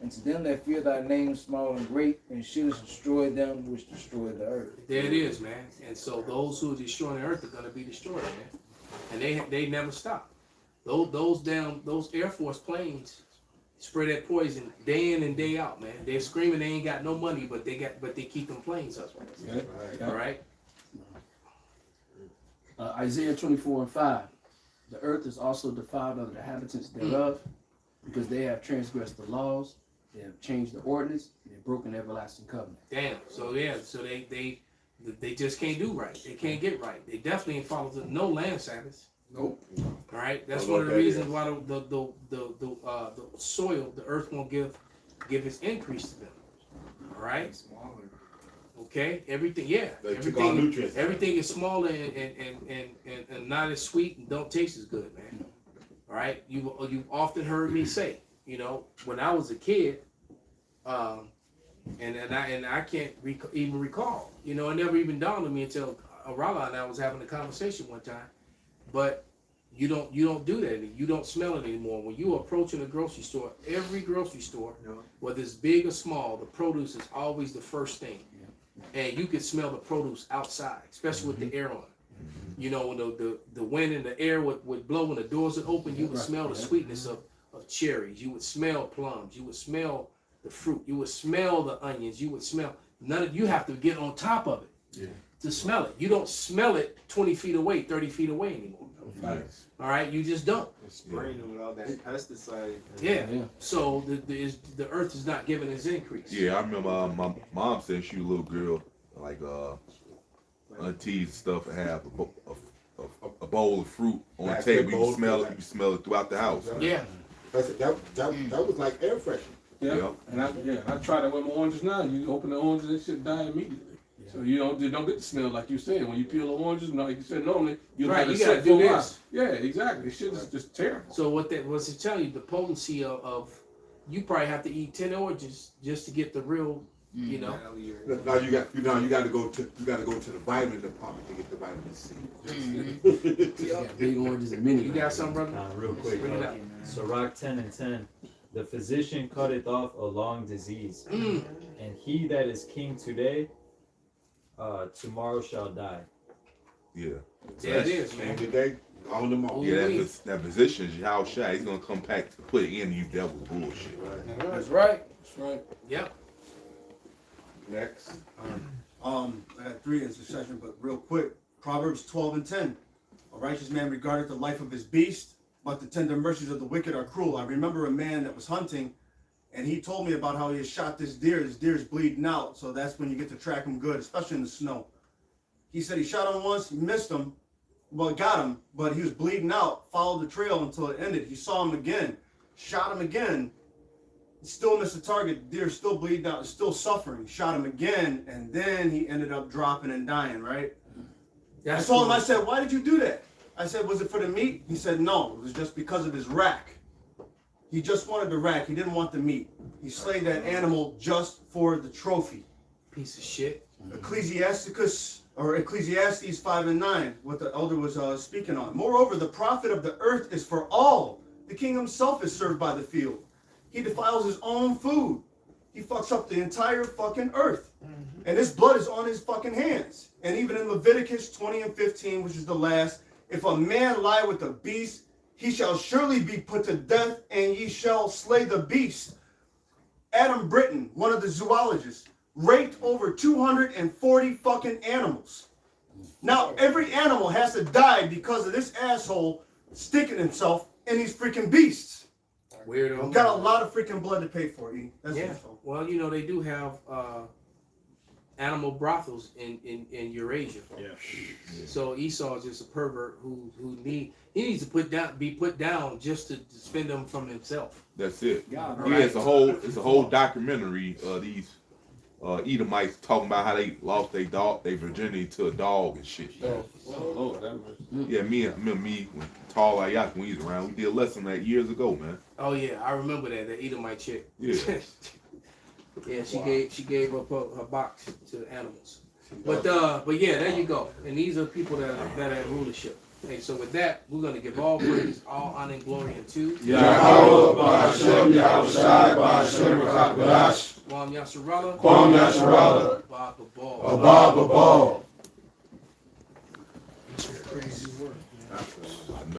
and to them that fear thy name, small and great, and shouldest destroy them which destroy the earth. There it is, man. And so those who are destroying the earth are going to be destroyed, man. And they never stop. Those Air Force planes spread that poison day in and day out, man. They're screaming they ain't got no money, but they keep them planes up. All right. Isaiah 24:5. The earth is also defiled of the inhabitants thereof, because they have transgressed the laws, they have changed the ordinance, and they've broken the everlasting covenant. Damn. So they just can't do right. They can't get right. They definitely ain't followed no land Sabbaths. Nope. All right. That's one of the reasons why the soil, the earth won't give its increase to them. All right. Okay. Everything. Yeah. They took all nutrients. Everything is smaller and not as sweet and don't taste as good, man. All right. You've often heard me say, you know, when I was a kid, and I can't even recall. You know, it never even dawned on me until Arala and I was having a conversation one time. But you don't do that. You don't smell it anymore. When you approaching a grocery store, every grocery store, whether it's big or small, the produce is always the first thing. And you can smell the produce outside, especially with the air on. You know, when the wind and the air would blow, when the doors would open, you would smell the sweetness of cherries. You would smell plums. You would smell the fruit. You would smell the onions. You would smell you have to get on top of it to smell it. You don't smell it 20 feet away, 30 feet away anymore. Nice. All right, you just don't. Spraying with all that pesticide. Yeah. So the earth is not giving its increase. Yeah, I remember my mom said she was a little girl, like aunties and stuff, and have a bowl of fruit on the table. You smell it throughout the house. Yeah. That was like air freshener. Yeah. And I tried it with my oranges now. You open the oranges, it should die immediately. So you don't get the smell like you said. When you peel the oranges, like you said, normally you Right, have you it gotta set do for a while. this. Yeah, exactly. It should just terrible. So what's it telling you? The potency of you probably have to eat 10 oranges just to get the real, you know. Now you got to go to the vitamin department to get the vitamin C. Big oranges and mini. You got something, brother? Real quick. Bring it up. Sirach 10:10. The physician cutteth off a long disease, and he that is king today, tomorrow shall die. Yeah. Yeah, it is, man. Today, on them all. Yeah, that position is how shy. He's gonna come back to put it in you. That was bullshit. That's right. That's right. Yep. Next. I got 3 in succession, but real quick. Proverbs 12 and 10. A righteous man regardeth the life of his beast, but the tender mercies of the wicked are cruel. I remember a man that was hunting, and he told me about how he had shot this deer. This deer is bleeding out, so that's when you get to track him good, especially in the snow. He said he shot him once, he missed him, well, got him, but he was bleeding out, followed the trail until it ended. He saw him again, shot him again, still missed the target. The deer still bleeding out, still suffering. Shot him again, and then he ended up dropping and dying, right? I told him, I said, why did you do that? I said, was it for the meat? He said, no, it was just because of his rack. He just wanted the rack. He didn't want the meat. He slayed that animal just for the trophy. Piece of shit. Ecclesiastes 5 and 9, what the elder was speaking on. Moreover, the profit of the earth is for all. The king himself is served by the field. He defiles his own food. He fucks up the entire fucking earth. And his blood is on his fucking hands. And even in Leviticus 20 and 15, which is the last, if a man lie with a beast, he shall surely be put to death, and ye shall slay the beast. Adam Britton, one of the zoologists, raped over 240 fucking animals. Now, every animal has to die because of this asshole sticking himself in these freaking beasts. Weirdo. Got a lot of freaking blood to pay for, E. That's Yeah. Well, you know, they do have animal brothels in Eurasia. Yeah. So Esau is just a pervert who needs to be put down just to defend them from himself. That's it. Yeah, Yeah, it's a whole documentary of these Edomites talking about how they lost their virginity to a dog and shit. Yeah, me when Tall Ayaka, when he was around, we did a lesson that years ago, man. Oh yeah, I remember that Edomite chick. Yeah. Yeah, she gave up her box to animals. But yeah, there you go. And these are people that are in rulership. Hey, so with that, we're gonna give all praise, all honor and glory unto Yahweh, Ba'ashem, Yahushai, Ba'ashem, Rakakadash, Kwam Yasharallah, Kwam Yasharallah, Abba Babal. Abba Babal. Praise